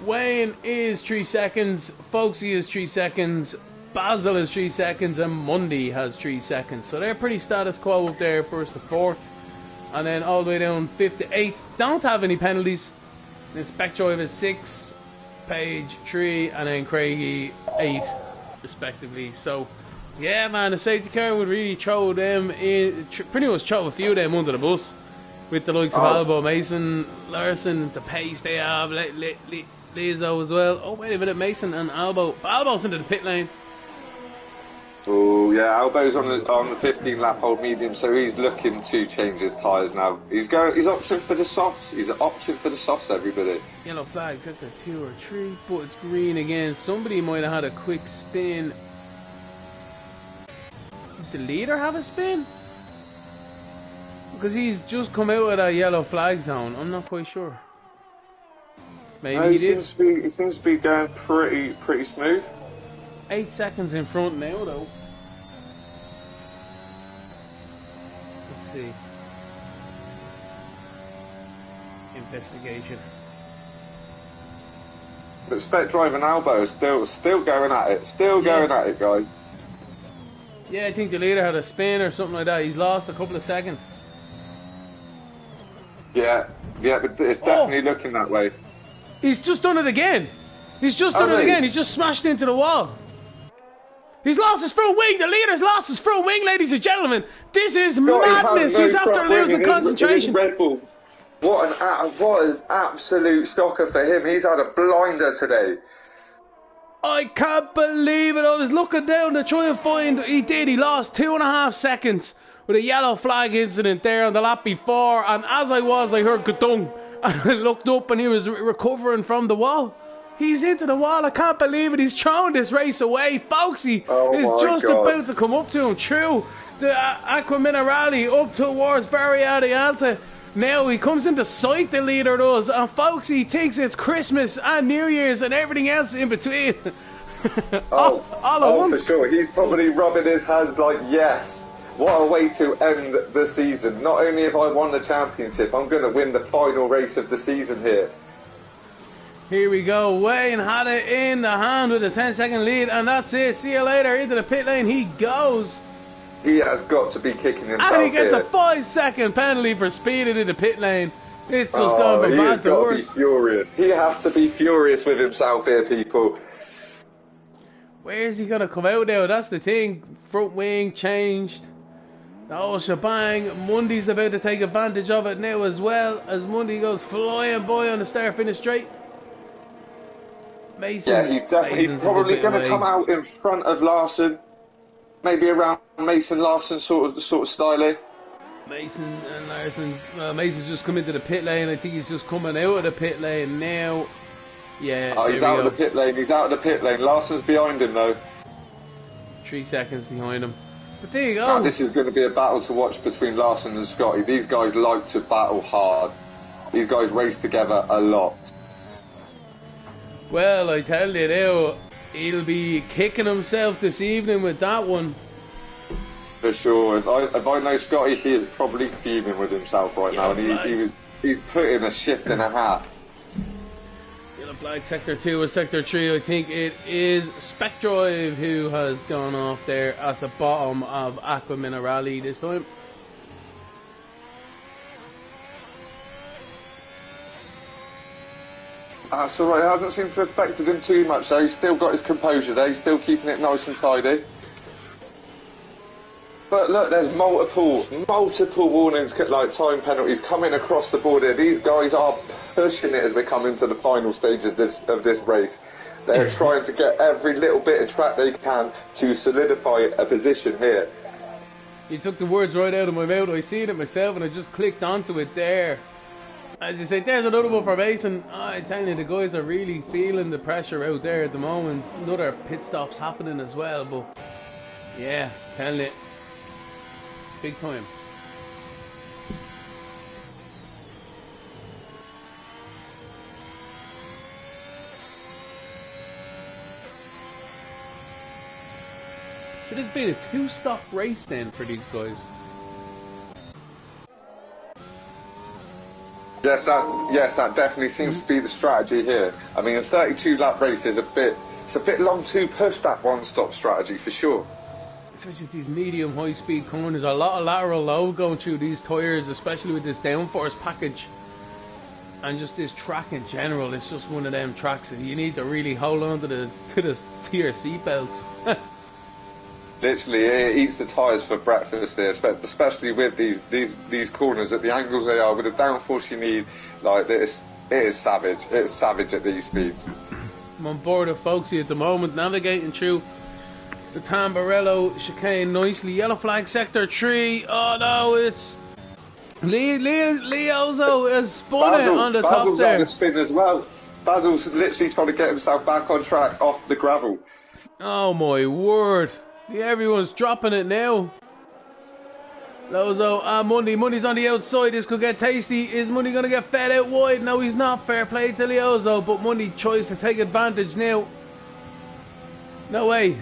Wayne is 3 seconds, Folksy is 3 seconds, Basil is 3 seconds, and Mundy has 3 seconds. So they're pretty status quo up there, first to fourth. And then all the way down 5th to 8th, don't have any penalties. Then Spectroid is 6, Page 3, and then Craigie 8, respectively. So, yeah, man, the safety car would really throw them in, pretty much throw a few of them under the bus. With the likes of Albo, Mason, Larson, the pace they have, Lizzo as well. Oh, wait a minute, Mason and Albo. Albo's into the pit lane. Oh yeah, Albo's on the 15-lap old medium, so he's looking to change his tyres now. He's opting for the softs. He's opting for the softs, everybody. Yellow flag sector 2 or 3, but it's green again. Somebody might have had a quick spin. Did the leader have a spin? Because he's just come out of that yellow flag zone. I'm not quite sure. Maybe no, he did. He seems to be going pretty smooth. 8 seconds in front now, though. Let's see. Investigation. But Spectrive and Albo are still going at it. Going at it, guys. Yeah, I think the leader had a spin or something like that. He's lost a couple of seconds. Yeah, but it's definitely looking that way. He's just done it again. He's just smashed into the wall. He's lost his front wing. The leader's lost his front wing, ladies and gentlemen. This is madness. He's after losing concentration. Red Bull. What an absolute shocker for him. He's had a blinder today. I can't believe it. I was looking down to try and find. He lost 2.5 seconds with a yellow flag incident there on the lap before. And as I heard Gadung. And I looked up and he was recovering from the wall. He's into the wall. I can't believe it. He's thrown this race away. Folksy is just about to come up to him. Through the Aqua Minerale up towards Barriere Alta. Now he comes into sight, the leader does. And Folksy thinks it's Christmas and New Year's and everything else in between. all at once. For sure. He's probably rubbing his hands like, yes. What a way to end the season. Not only have I won the championship, I'm going to win the final race of the season here. Here we go. Wayne had it in the hand with a 10-second lead, and that's it. See you later. Into the pit lane he goes. He has got to be kicking himself. And he gets here. a 5-second penalty for speeding in the pit lane. It's just gone from bad to worse. He has got to be furious. He has to be furious with himself here, people. Where's he going to come out now? That's the thing. Front wing changed. The whole shebang. Mundy's about to take advantage of it now as well, as Mundy goes flying by on the start-finish straight. Mason. Yeah, he's probably going to come out in front of Larson. Maybe around Mason Larson sort of style. Mason and Larson. Mason's just come into the pit lane. I think he's just coming out of the pit lane now. Yeah. Oh, he's out of the pit lane. He's out of the pit lane. Larson's behind him though. 3 seconds behind him. But there you go. Now, this is going to be a battle to watch between Larson and Scotty. These guys like to battle hard. These guys race together a lot. Well, I tell you now, he'll be kicking himself this evening with that one. For sure. If I know Scotty, he is probably fuming with himself right now, and he's put in a shift and a half. Yellow flag, Sector 2 or Sector 3. I think it is Specdrive who has gone off there at the bottom of Aqua Minerale this time. That's alright, it hasn't seemed to have affected him too much though. He's still got his composure there, he's still keeping it nice and tidy. But look, there's multiple warnings, like time penalties coming across the board here. These guys are pushing it as we come into the final stages of this race. They're trying to get every little bit of track they can to solidify a position here. You took the words right out of my mouth. I seen it myself and I just clicked onto it there. As you say, there's another one for racing. I tell you, the guys are really feeling the pressure out there at the moment. Another pit stops happening as well, but yeah, telling it. Big time. So this has been a two-stop race then for these guys. Yes, that definitely seems to be the strategy here. I mean, a 32-lap race is it's a bit long to push that one-stop strategy for sure. Especially with these medium high-speed corners, a lot of lateral load going through these tyres, especially with this downforce package. And just this track in general, it's just one of them tracks that you need to really hold on to your seatbelts. Literally, it eats the tyres for breakfast there, especially with these corners at the angles they are, with the downforce you need like this. It is savage. It's savage at these speeds. I'm on board with Folksy at the moment, navigating through the Tamburello chicane nicely. Yellow flag, Sector 3. Oh no, it's Leozo has spun it on the top Basil's there. on the spin as well. Basil's literally trying to get himself back on track off the gravel. Oh my word. Yeah, everyone's dropping it now. Lozo, Mundy's on the outside. This could get tasty. Is Mundy going to get fed out wide? No, he's not. Fair play to Leozo, but Mundy tries to take advantage now. No way.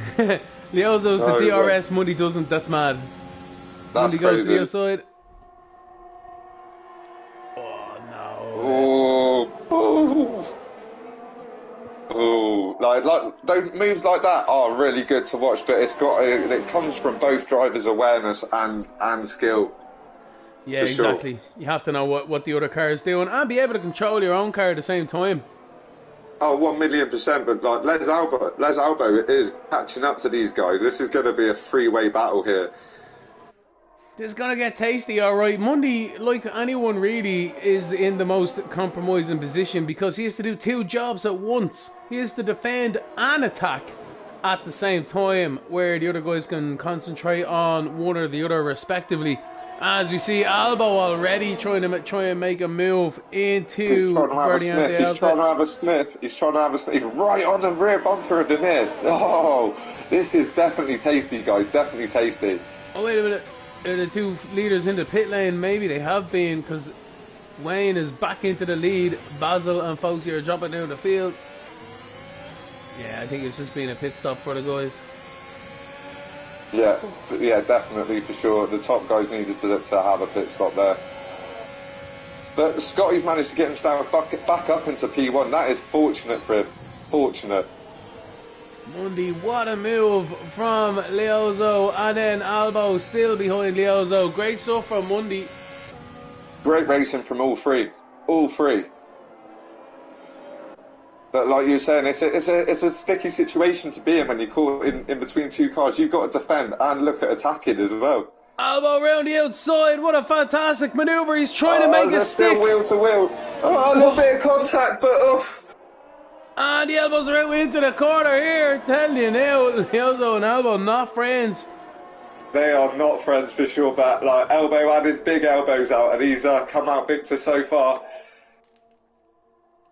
Leozo's the DRS. Mundy doesn't. That's mad. That's Mundy goes to the outside. Oh no. Oh, like moves like that are really good to watch, but it comes from both drivers' awareness and skill. Yeah, exactly. Sure. You have to know what the other car is doing and be able to control your own car at the same time. Oh, 1,000,000%. But like Les Albo is catching up to these guys. This is going to be a three-way battle here. This is going to get tasty, alright. Mundy, like anyone really, is in the most compromising position because he has to do two jobs at once. He has to defend and attack at the same time, where the other guys can concentrate on one or the other respectively. As you see, Albo already trying to make a move into He's trying to have a sniff. He's trying to have a sniff right on the rear bumper of the mid. Oh, this is definitely tasty, guys. Definitely tasty. Oh, wait a minute. Are the two leaders in the pit lane? Maybe they have been, because Wayne is back into the lead. Basil and Folksy are dropping down the field. Yeah, I think it's just been a pit stop for the guys. Yeah, yeah, definitely, for sure. The top guys needed to have a pit stop there. But Scotty's managed to get himself back up into P1. That is fortunate for him. Fortunate. Mundy, what a move from Leozo, and then Albo still behind Leozo. Great stuff from Mundy. Great racing from all three. All three. But like you were saying, it's a sticky situation to be in when you're caught in between two cars. You've got to defend and look at attacking as well. Albo around the outside. What a fantastic manoeuvre. He's trying to make a stick. Still wheel to wheel. Oh, a little bit of contact, but oof. And the elbows are out into the corner here. Tell you now, Leozo and Albo not friends. They are not friends for sure, but like Elbow had his big elbows out and he's come out victor so far.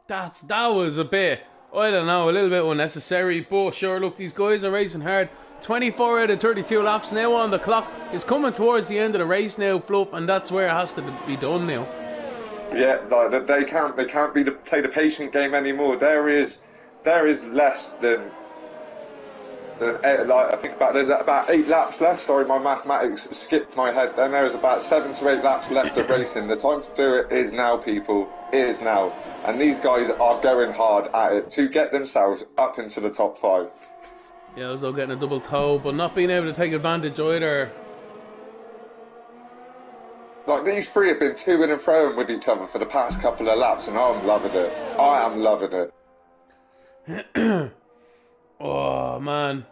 That was a bit, I don't know, a little bit unnecessary, but sure, look, these guys are racing hard. 24 out of 32 laps now on the clock. It's coming towards the end of the race now, Fluff, and that's where it has to be done now. Yeah, like they can't play the patient game anymore. There is less than I think there's about 8 laps left. Sorry, my mathematics skipped my head. Then there's about 7 to 8 laps left of racing. The time to do it is now, people. It is now. And these guys are going hard at it to get themselves up into the top 5. Yeah, also getting a double toe, but not being able to take advantage either. Like, these three have been to and fro with each other for the past couple of laps, and I'm loving it. I am loving it. Oh, man.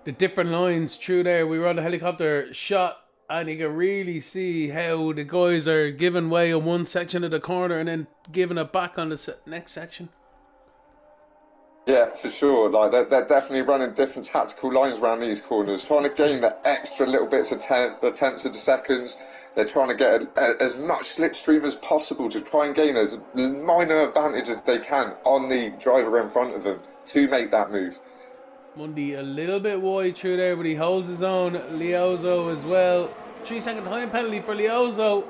The different lines through there. We were on the helicopter shot, and you can really see how the guys are giving way on one section of the corner and then giving it back on the next section. Yeah, for sure. Like they're definitely running different tactical lines around these corners, trying to gain the extra little bits of tenths of seconds. They're trying to get as much slipstream as possible to try and gain as minor advantage as they can on the driver in front of them to make that move. Mundy a little bit wide through there, but he holds his own. Liozzo as well. 3-second time penalty for Liozzo.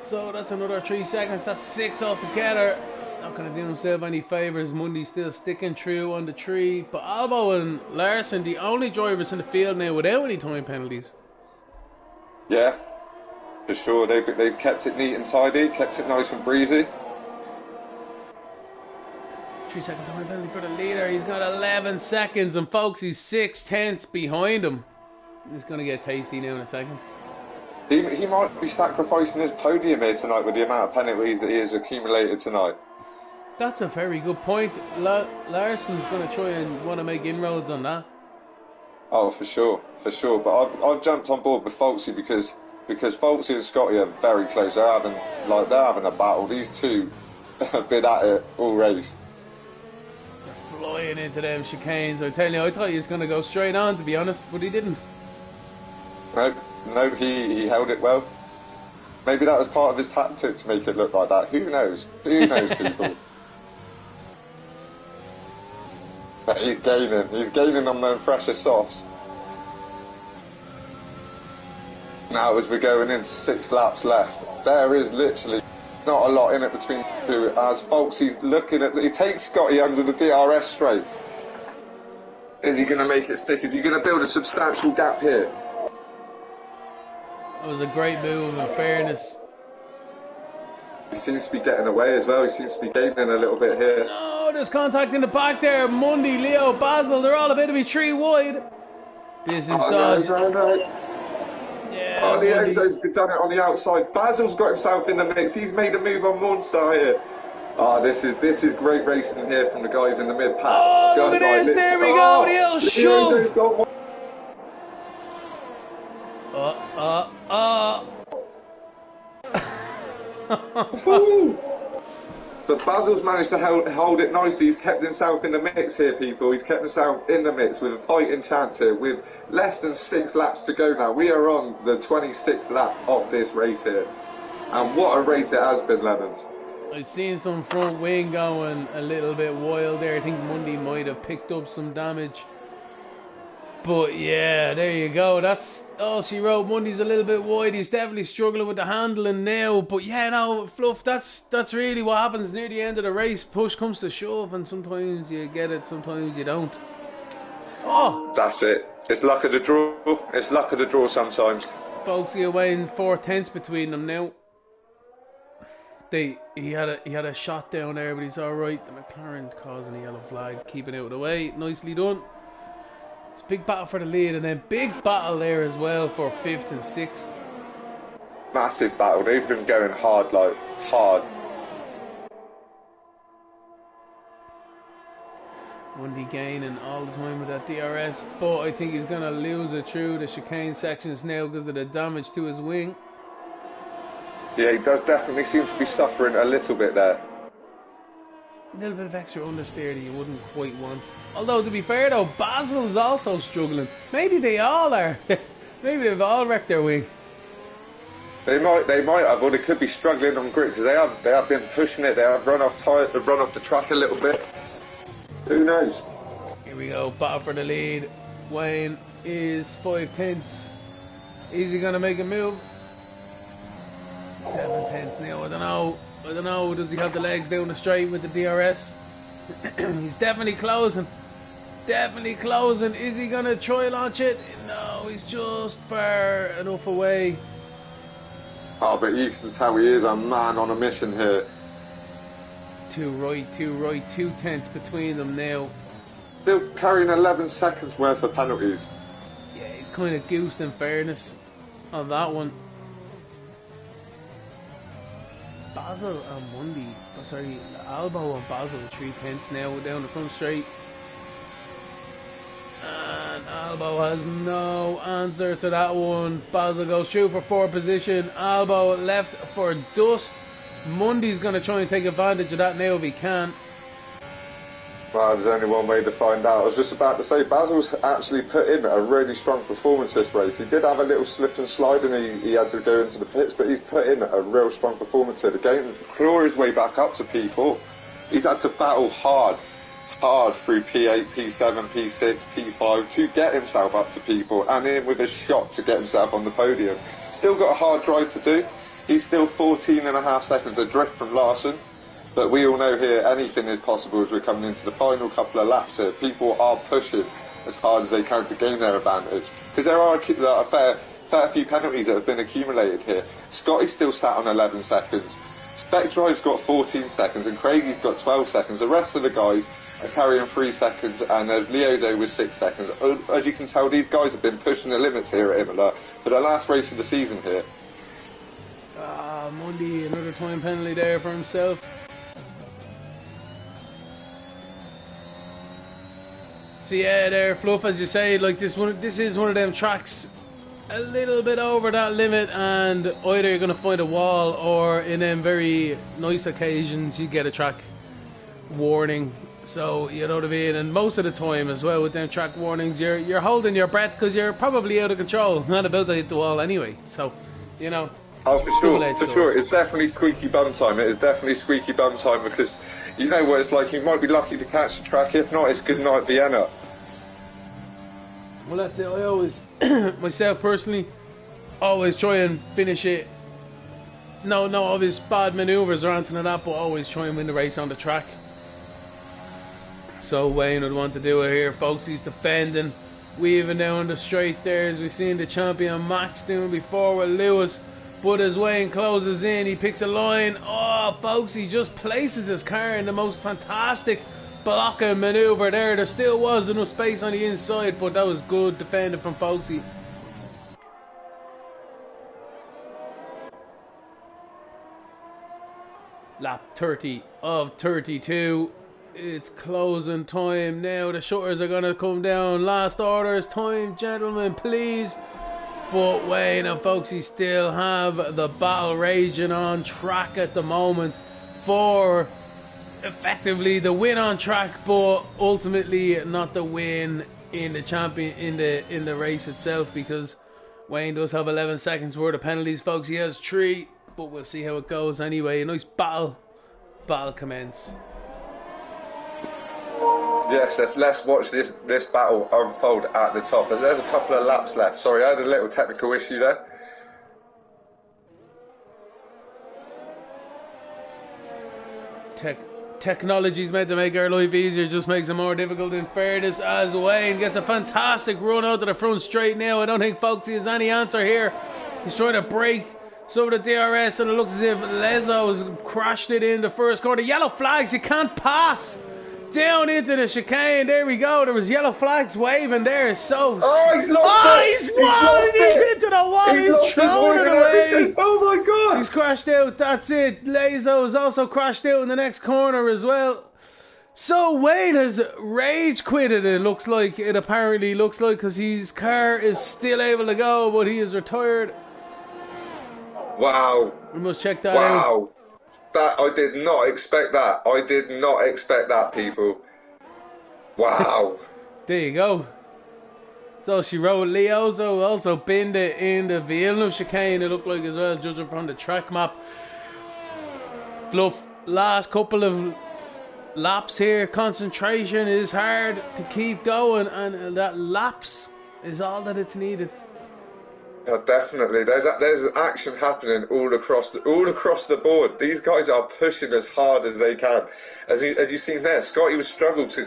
So that's another 3 seconds. That's 6 altogether. Not going to do himself any favours. Mundy still sticking true on the 3. But Albo and Larson, the only drivers in the field now without any time penalties. Yeah, for sure. They've kept it neat and tidy, kept it nice and breezy. 3-second time penalty for the leader. He's got 11 seconds, and folks, he's 6 tenths behind him. He's going to get tasty now in a second. He might be sacrificing his podium here tonight with the amount of penalties that he has accumulated tonight. That's a very good point. Larson's going to try and want to make inroads on that. Oh, for sure. But I've jumped on board with Folksy because Folksy and Scotty are very close. They're having a battle. These two have been at it all race. They're flying into them chicanes. I tell you, I thought he was going to go straight on, to be honest, but he didn't. No, he held it well. Maybe that was part of his tactic to make it look like that. Who knows? Who knows, people? But he's gaining on them fresher softs. Now as we're going in 6 laps left, there is literally not a lot in it between the two, as Folksy's looking at, he takes Scotty under the DRS straight. Is he going to make it stick? Is he going to build a substantial gap here? That was a great move, in fairness. He seems to be getting away as well. He seems to be gaining a little bit here. No, there's contact in the back there. Mundy, Leo, Basil, they're all about to be 3 wide. This is dodge. No. Yeah, Oh, Leo's done it on the outside. Basil's got himself in the mix. He's made a move on Monster here. Oh, this is great racing here from the guys in the mid pack. Oh, look at this. There we go. The old shove. But Basil's managed to hold it nicely. He's kept himself in the mix here, people. He's kept himself in the mix with a fighting chance here. With less than 6 laps to go now. We are on the 26th lap of this race here. And what a race it has been, Lemons. I've seen some front wing going a little bit wild there. I think Mundy might have picked up some damage. But yeah, there you go. That's all she wrote. Mundy's a little bit wide. He's definitely struggling with the handling now. But yeah, no, Fluff, that's really what happens near the end of the race. Push comes to shove, and sometimes you get it, sometimes you don't. Oh! That's it. It's luck of the draw. It's luck of the draw sometimes. Folks, you're weighing 4 tenths between them now. He had a shot down there, but he's alright. The McLaren causing a yellow flag, keeping out of the way. Nicely done. It's a big battle for the lead, and then big battle there as well for 5th and 6th. Massive battle. They've been going hard, like hard. Mundy gaining all the time with that DRS, but I think he's going to lose it through the chicane sections now because of the damage to his wing. Yeah, he does definitely seem to be suffering a little bit there. A little bit of extra understeer that you wouldn't quite want. Although, to be fair though, Basil's also struggling. Maybe they all are. Maybe they've all wrecked their wing. They might have, or they could be struggling on grit because they have been pushing it. They have run off the track a little bit. Who knows? Here we go, battle for the lead. Wayne is 5 tenths. Is he gonna make a move? 7 tenths now. I don't know. Does he have the legs down the straight with the DRS? He's definitely closing. Definitely closing. Is he going to try launch it? No, he's just far enough away. Oh, but you can tell he is a man on a mission here. Too right. 2 tenths between them now. Still carrying 11 seconds worth of penalties. Yeah, he's kind of goosed in fairness on that one. Basil and Mundy, sorry, Albo and Basil 3 tenths now down the front straight. And Albo has no answer to that one. Basil goes through for 4th position. Albo left for dust. Mundy's going to try and take advantage of that now if he can. Well, there's only one way to find out. I was just about to say, Basil's actually put in a really strong performance this race. He did have a little slip and slide and he had to go into the pits, but he's put in a real strong performance here. The game, claw his way back up to P4. He's had to battle hard through P8, P7, P6, P5 to get himself up to P4 and in with a shot to get himself on the podium. Still got a hard drive to do. He's still 14.5 seconds adrift from Larson. But we all know here anything is possible as we're coming into the final couple of laps here. People are pushing as hard as they can to gain their advantage. Because there are a fair few penalties that have been accumulated here. Scotty's still sat on 11 seconds. Specdrive's got 14 seconds and Craigie's got 12 seconds. The rest of the guys are carrying 3 seconds and there's Leozo with 6 seconds. As you can tell, these guys have been pushing the limits here at Imola for the last race of the season here. Mundy, another time penalty there for himself. So yeah, there, Fluff, as you say, like this is one of them tracks a little bit over that limit, and either you're going to find a wall, or in them very nice occasions you get a track warning. So you know what I mean. And most of the time as well with them track warnings, you're holding your breath because you're probably out of control, not about to hit the wall anyway. So you know. Oh, for sure. It's definitely squeaky bum time. It is definitely squeaky bum time because you know what it's like. You might be lucky to catch the track. If not, it's good night Vienna. Well, that's it. I always, myself personally, always try and finish it. No obvious bad manoeuvres or anything like that, but always try and win the race on the track. So Wayne would want to do it here, folks. He's defending, weaving down the straight there, as we've seen the champion Max doing before with Lewis. But as Wayne closes in, he picks a line. Oh, folks, he just places his car in the most fantastic blocking manoeuvre there. There still was enough space on the inside, but that was good defending from Folksy. Lap 30 of 32. It's closing time now. The shutters are going to come down. Last orders time, gentlemen, please. But Wayne and Folksy still have the battle raging on track at the moment for effectively the win on track, but ultimately not the win in the champion in the race itself, because Wayne does have 11 seconds worth of penalties, folks. He has 3, but we'll see how it goes anyway. A nice battle commence. Yes, let's watch this battle unfold at the top. There's a couple of laps left. Sorry, I had a little technical issue there. Technology's meant to make our life easier, just makes it more difficult. In fairness, as Wayne gets a fantastic run out to the front straight now. I don't think Folksy has any answer here. He's trying to break some of the DRS, and it looks as if Lezo's crashed it in the first corner. Yellow flags, he can't pass down into the chicane. There we go. There was yellow flags waving there. So he's lost it. He's into the wall. He's thrown it away. Oh my god. He's crashed out. That's it. Lezo's also crashed out in the next corner as well. So Wayne has rage quitted, it looks like. It apparently looks like, because his car is still able to go, but he is retired. Wow. We must check that out. Wow. That, I did not expect that. I did not expect that, people. Wow. There you go. So she wrote. Leozo also binned it in the Villeneuve chicane, it looked like as well, judging from the track map. Fluff, last couple of laps here. Concentration is hard to keep going, and that lapse is all that it's needed. Oh, definitely. There's action happening all across the board. These guys are pushing as hard as they can. As you seen there, Scotty was struggled to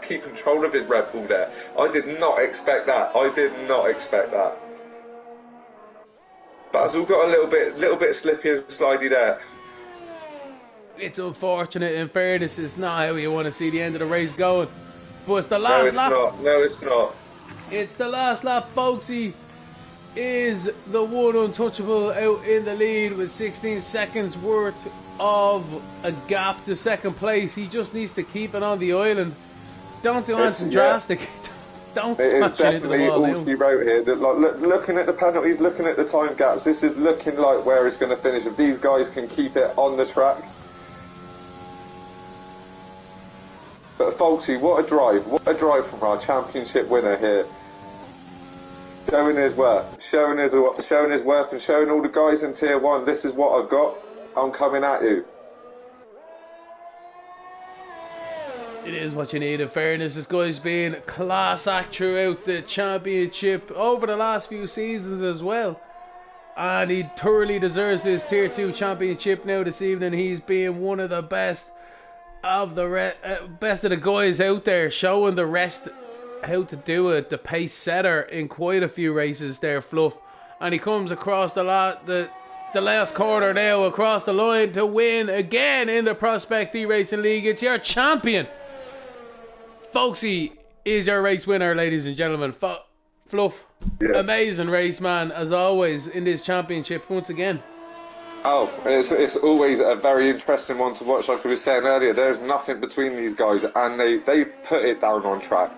keep control of his Red Bull there. I did not expect that. I did not expect that. Basil got a little bit slippy and slidey there. It's unfortunate. In fairness, it's not how you want to see the end of the race going. But it's the No, last it's lap. not. No, it's not. It's the last lap, folksy. Is the one untouchable out in the lead with 16 seconds worth of a gap to second place. He just needs to keep it on the island. Don't do anything drastic. Don't smash it into the wall. It is definitely all she wrote here. That, looking at the penalties, looking at the time gaps, this is looking like where it's going to finish. If these guys can keep it on the track. But folksy, what a drive! What a drive from our championship winner here. Showing his worth, showing his worth, and showing all the guys in Tier 1, this is what I've got, I'm coming at you. It is what you need. In fairness, this guy's been class act throughout the championship over the last few seasons as well. And he thoroughly deserves his Tier 2 championship now this evening. He's been one of the best of the guys out there, showing the rest how to do it, the pace setter in quite a few races there, Fluff. And he comes across the last corner now, across the line to win again in the Prospect eRacing League. It's your champion. Folksy is your race winner, ladies and gentlemen. Fluff, yes. Amazing race, man, as always, in this championship once again. Oh, it's always a very interesting one to watch. Like I was saying earlier, there's nothing between these guys, and they put it down on track.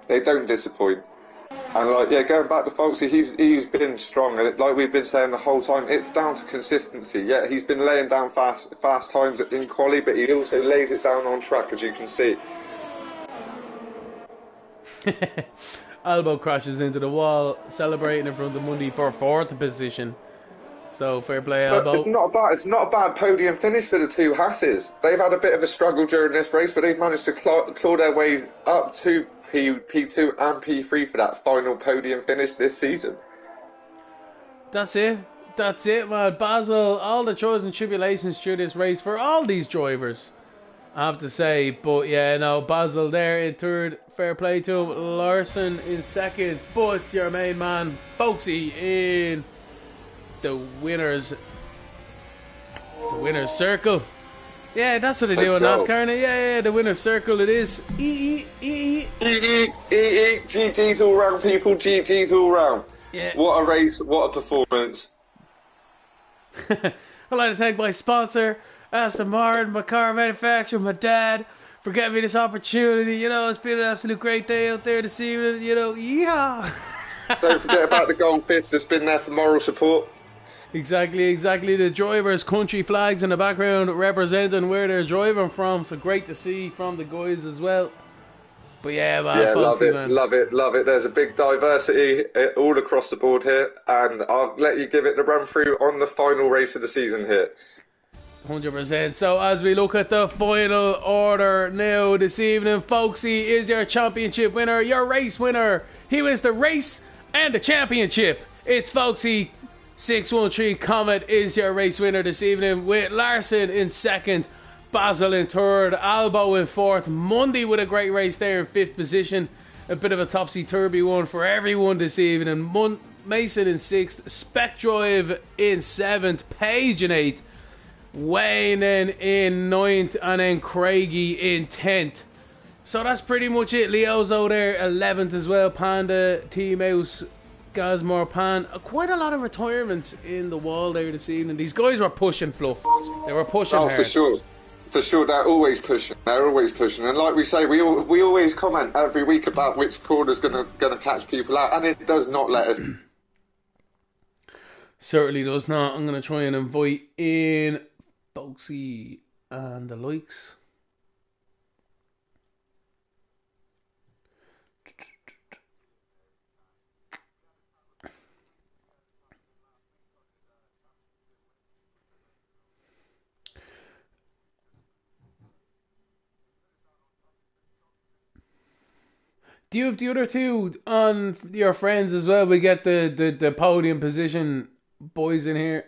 They don't disappoint. And going back to Folksy, he's been strong, and like we've been saying the whole time, it's down to consistency. Yeah, he's been laying down fast times in quali, but he also lays it down on track, as you can see. Albo crashes into the wall, celebrating in front of Mundy for 4th position. So fair play, Albo. But it's not a bad podium finish for the two Hasses. They've had a bit of a struggle during this race, but they've managed to claw their ways up to P2 and P3 for that final podium finish this season. That's it, man. Basil, all the joys and tribulations through this race for all these drivers, I have to say. But yeah, no, Basil there in 3rd, fair play to him. Larson in 2nd, but your main man, Folksy, in the winners circle. Yeah, that's what they do in NASCAR. Yeah, the winner's circle it is. GG's all round, people. GG's all round. Yeah. What a race, what a performance. I'd like to thank my sponsor, Aston Martin, my car manufacturer, my dad, for getting me this opportunity. You know, it's been an absolute great day out there this evening. You know, yeah. Don't forget about the goldfish that's been there for moral support. Exactly. The drivers' country flags in the background representing where they're driving from. So great to see from the guys as well. But yeah, man. Yeah, man. love it. There's a big diversity all across the board here. And I'll let you give it the run through on the final race of the season here. 100%. So as we look at the final order now this evening, Folksy is your championship winner, your race winner. He wins the race and the championship. It's Folksy. 613 Comet is your race winner this evening, with Larson in 2nd, Basil in 3rd, Albo in 4th, Mundy with a great race there in 5th position. A bit of a topsy-turvy one for everyone this evening. Mason in 6th, Specdrive in 7th, Page in 8th, Wayne in 9th, and then Craigie in 10th. So that's pretty much it. Leozo there 11th as well, Panda, T-Mouse, Gazmore, Pan. Quite a lot of retirements in the wall there this evening. These guys were pushing, Fluff. They were pushing hard. For sure, they're always pushing. And like we say, we always comment every week about which corner's gonna catch people out, and it does not let us. Certainly does not. I'm gonna try and invite in Folksy and the likes. Do you have the other two on your friends as well? We get the podium position boys in here.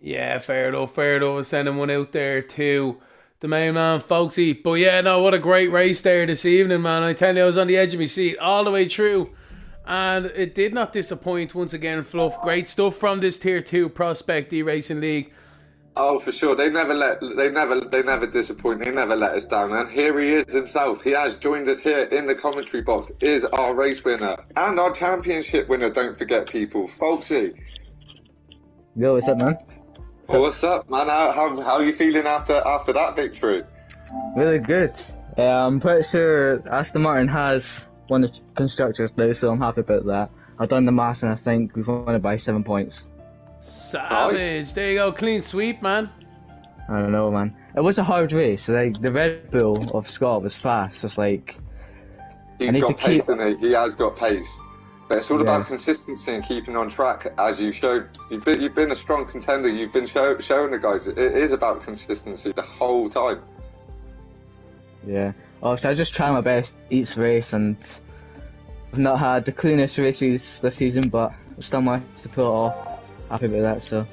Yeah, fair enough, fair enough. Sending one out there to the main man, Folksy. But yeah, no, what a great race there this evening, man. I tell you, I was on the edge of my seat all the way through. And it did not disappoint once again, Fluff. Great stuff from this Tier 2 Prospect eRacing League. Oh, for sure. They never disappoint. They never let us down. And here he is himself. He has joined us here in the commentary box. Is our race winner and our championship winner. Don't forget, people. Folksy. Yo, what's up, man? What's up, man? How are you feeling after that victory? Really good. I'm pretty sure Aston Martin has won the constructors now, so I'm happy about that. I've done the maths and I think we've won it by 7 points. Savage. Nice. There you go, clean sweep, man. I don't know, man. It was a hard race. Like the Red Bull of Scott was fast. It's like he's got pace, and he has got pace. But it's all about consistency and keeping on track, as you showed. You've been a strong contender. You've been showing the guys it is about consistency the whole time. Yeah. So I just try my best each race, and I've not had the cleanest races this season, but I've still managed to pull it off. Happy about that, so.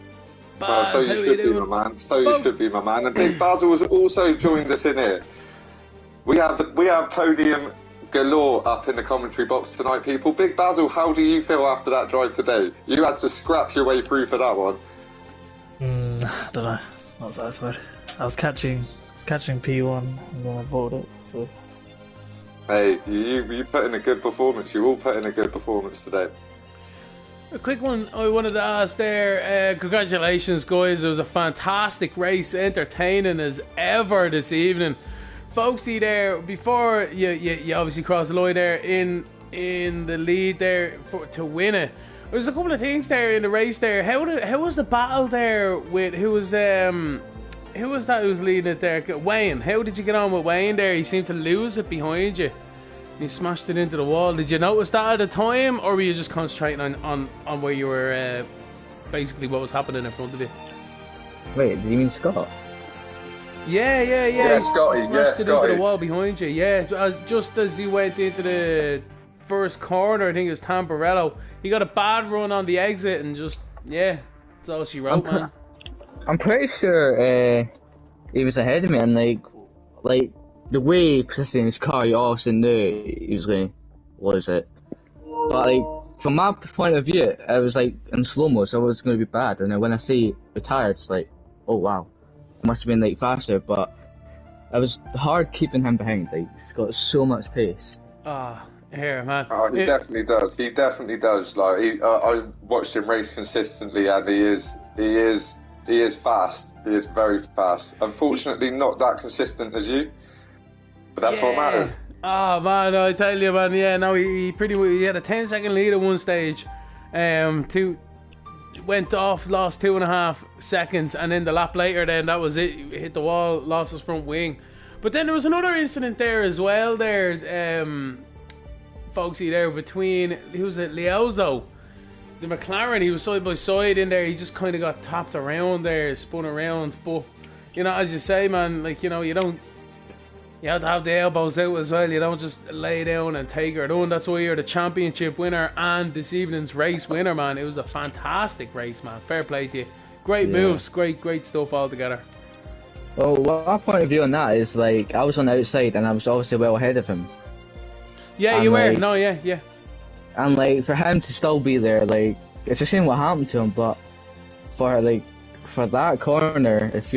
Well, so you should be, my man. So you should be, my man. And Big Basil has also joined us in here. We have podium galore up in the commentary box tonight, people. Big Basil, how do you feel after that drive today? You had to scrap your way through for that one. I don't know. What was that word? I was catching P1 and then I bought it. So. Hey, you put in a good performance. You all put in a good performance today. A quick one I wanted to ask there. Congratulations, guys. It was a fantastic race, entertaining as ever this evening. Folksy there, before you obviously crossed the line there in the lead there to win it. There's a couple of things there in the race there. How was the battle there with who was leading it there? Wayne. How did you get on with Wayne there? He seemed to lose it behind you. He smashed it into the wall. Did you notice that at the time, or were you just concentrating on where you were, basically what was happening in front of you? Wait, do you mean Scott? Yeah. Yeah, Scotty. Smashed it into the wall behind you. Yeah, just as you went into the first corner, I think it was Tamburello. He got a bad run on the exit and just that's all she wrote, man. I'm pretty sure he was ahead of me, and like the way he positioned his car, you obviously knew he was going to lose it. But like from my point of view, it was like in slow mo, so it was going to be bad. And then when I see retired, it's like, oh wow. Must have been like faster, but it was hard keeping him behind. Like he's got so much pace. Here, man. Oh, he definitely does. He definitely does. Like I watched him race consistently, and he is fast. He is very fast. Unfortunately, not that consistent as you, but that's what matters. Oh man, I tell you, man. Yeah, no, he had a 10-second lead at one stage. Went off, lost 2.5 seconds, and then the lap later, then that was it. He hit the wall, lost his front wing. But then there was another incident there as well. There, folksy there between who's it? Liozzo, the McLaren. He was side by side in there. He just kind of got tapped around there, spun around. But you know, as you say, man, like you don't. You have to have the elbows out as well. You don't just lay down and take her down. That's why you're the championship winner and this evening's race winner, man. It was a fantastic race, man. Fair play to you. Great moves, great stuff altogether. Well, my point of view on that is like I was on the outside and I was obviously well ahead of him. Yeah, and you were. Like, no, yeah. And like for him to still be there, like it's a shame what happened to him. But for that corner, if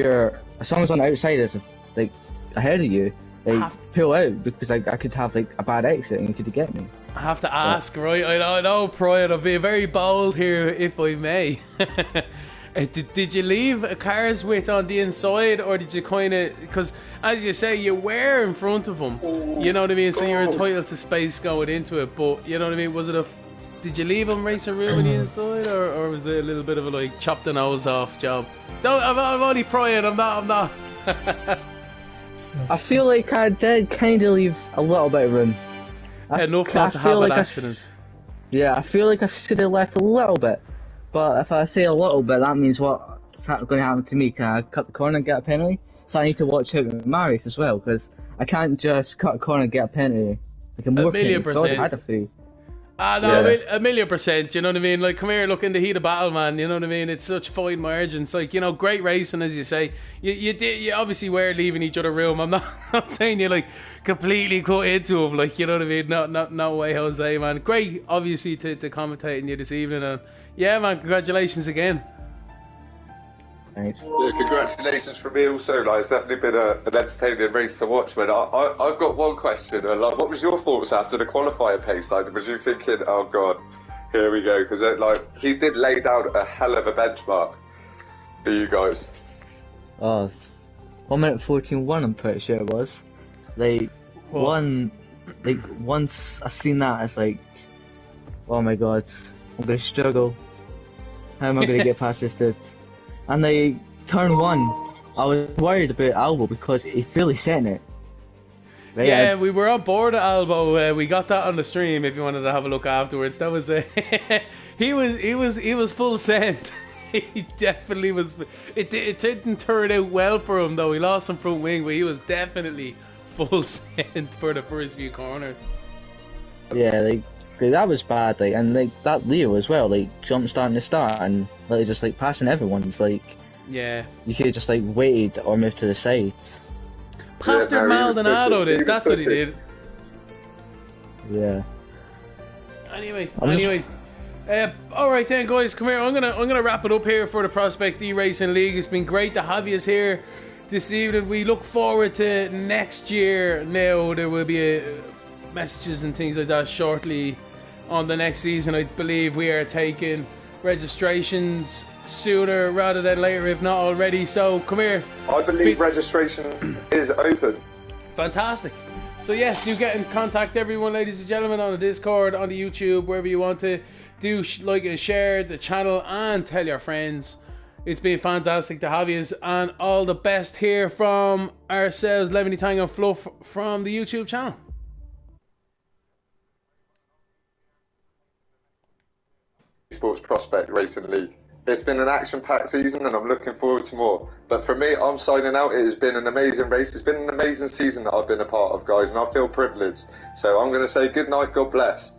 someone's on the outside is like ahead of you. Like, pull out because I could have like a bad exit and you could get me. I have to ask, right? I know, Brian. I'll be very bold here, if I may. Did you leave a car's width on the inside, or did you kind of? Because as you say, you were in front of him. You know what I mean? So you're entitled to space going into it. But you know what I mean? Was it did you leave him racing room on the inside, or was it a little bit of a like chop the nose off job? I'm only prying. I'm not. I feel like I did kind of leave a little bit of room. Enough not to have an accident. I feel like I should have left a little bit. But if I say a little bit, that means what's going to happen to me? Can I cut the corner and get a penalty? so I need to watch out with my race as well, because I can't just cut a corner and get a penalty. Like a more penalty, 'cause I already had a free. Ah, no, a million percent, you know what I mean? Like, come here, look in the heat of battle, man, you know what I mean? It's such fine margins. Like, you know, great racing, as you say. You obviously were leaving each other room. I'm not saying you, like, completely cut into them, like, you know what I mean? No way, Jose, man. Great, obviously, to commentate on you this evening. And, yeah, man, congratulations again. Thanks. Yeah, congratulations from me also. Like, it's definitely been an entertaining race to watch. But I've got one question. Like, what was your thoughts after the qualifier pace? Like, was you thinking, oh god, here we go? Because like he did lay down a hell of a benchmark for you guys. Oh, 1 minute 14.1, I'm pretty sure it was. Like, once I seen that, it's like, oh my god, I'm gonna struggle. How am I gonna get past this? And like, turn 1, I was worried about Albo because he fully sent it. Right? Yeah, we were on board at Albo. We got that on the stream. If you wanted to have a look afterwards, that was he was full send. He definitely was. It didn't turn out well for him though. He lost some front wing, but he was definitely full send for the first few corners. Yeah, like that was bad. Like, and like that Leo as well. Like jump starting to start and like just like passing everyone. It's like, yeah, you could have just like waited or moved to the sides. Pastor Maldonado did. That's what he did. Yeah. Anyway. All right then, guys, come here. I'm gonna wrap it up here for the Prospect eRacing League. It's been great to have you here this evening. We look forward to next year. Now there will be messages and things like that shortly on the next season. I believe we are taking registrations sooner rather than later, if not already. So come here. I believe registration is open. Fantastic. So yes, do get in contact, everyone, ladies and gentlemen, on the Discord, on the YouTube, wherever you want to. Do like and share the channel and tell your friends. It's been fantastic to have you, and all the best here from ourselves, Lemony Tango Fluff, from the YouTube channel. Sports Prospect Racing League. It's been an action-packed season and I'm looking forward to more. But for me, I'm signing out. It has been an amazing race. It's been an amazing season that I've been a part of, guys, and I feel privileged. So I'm going to say good night, God bless.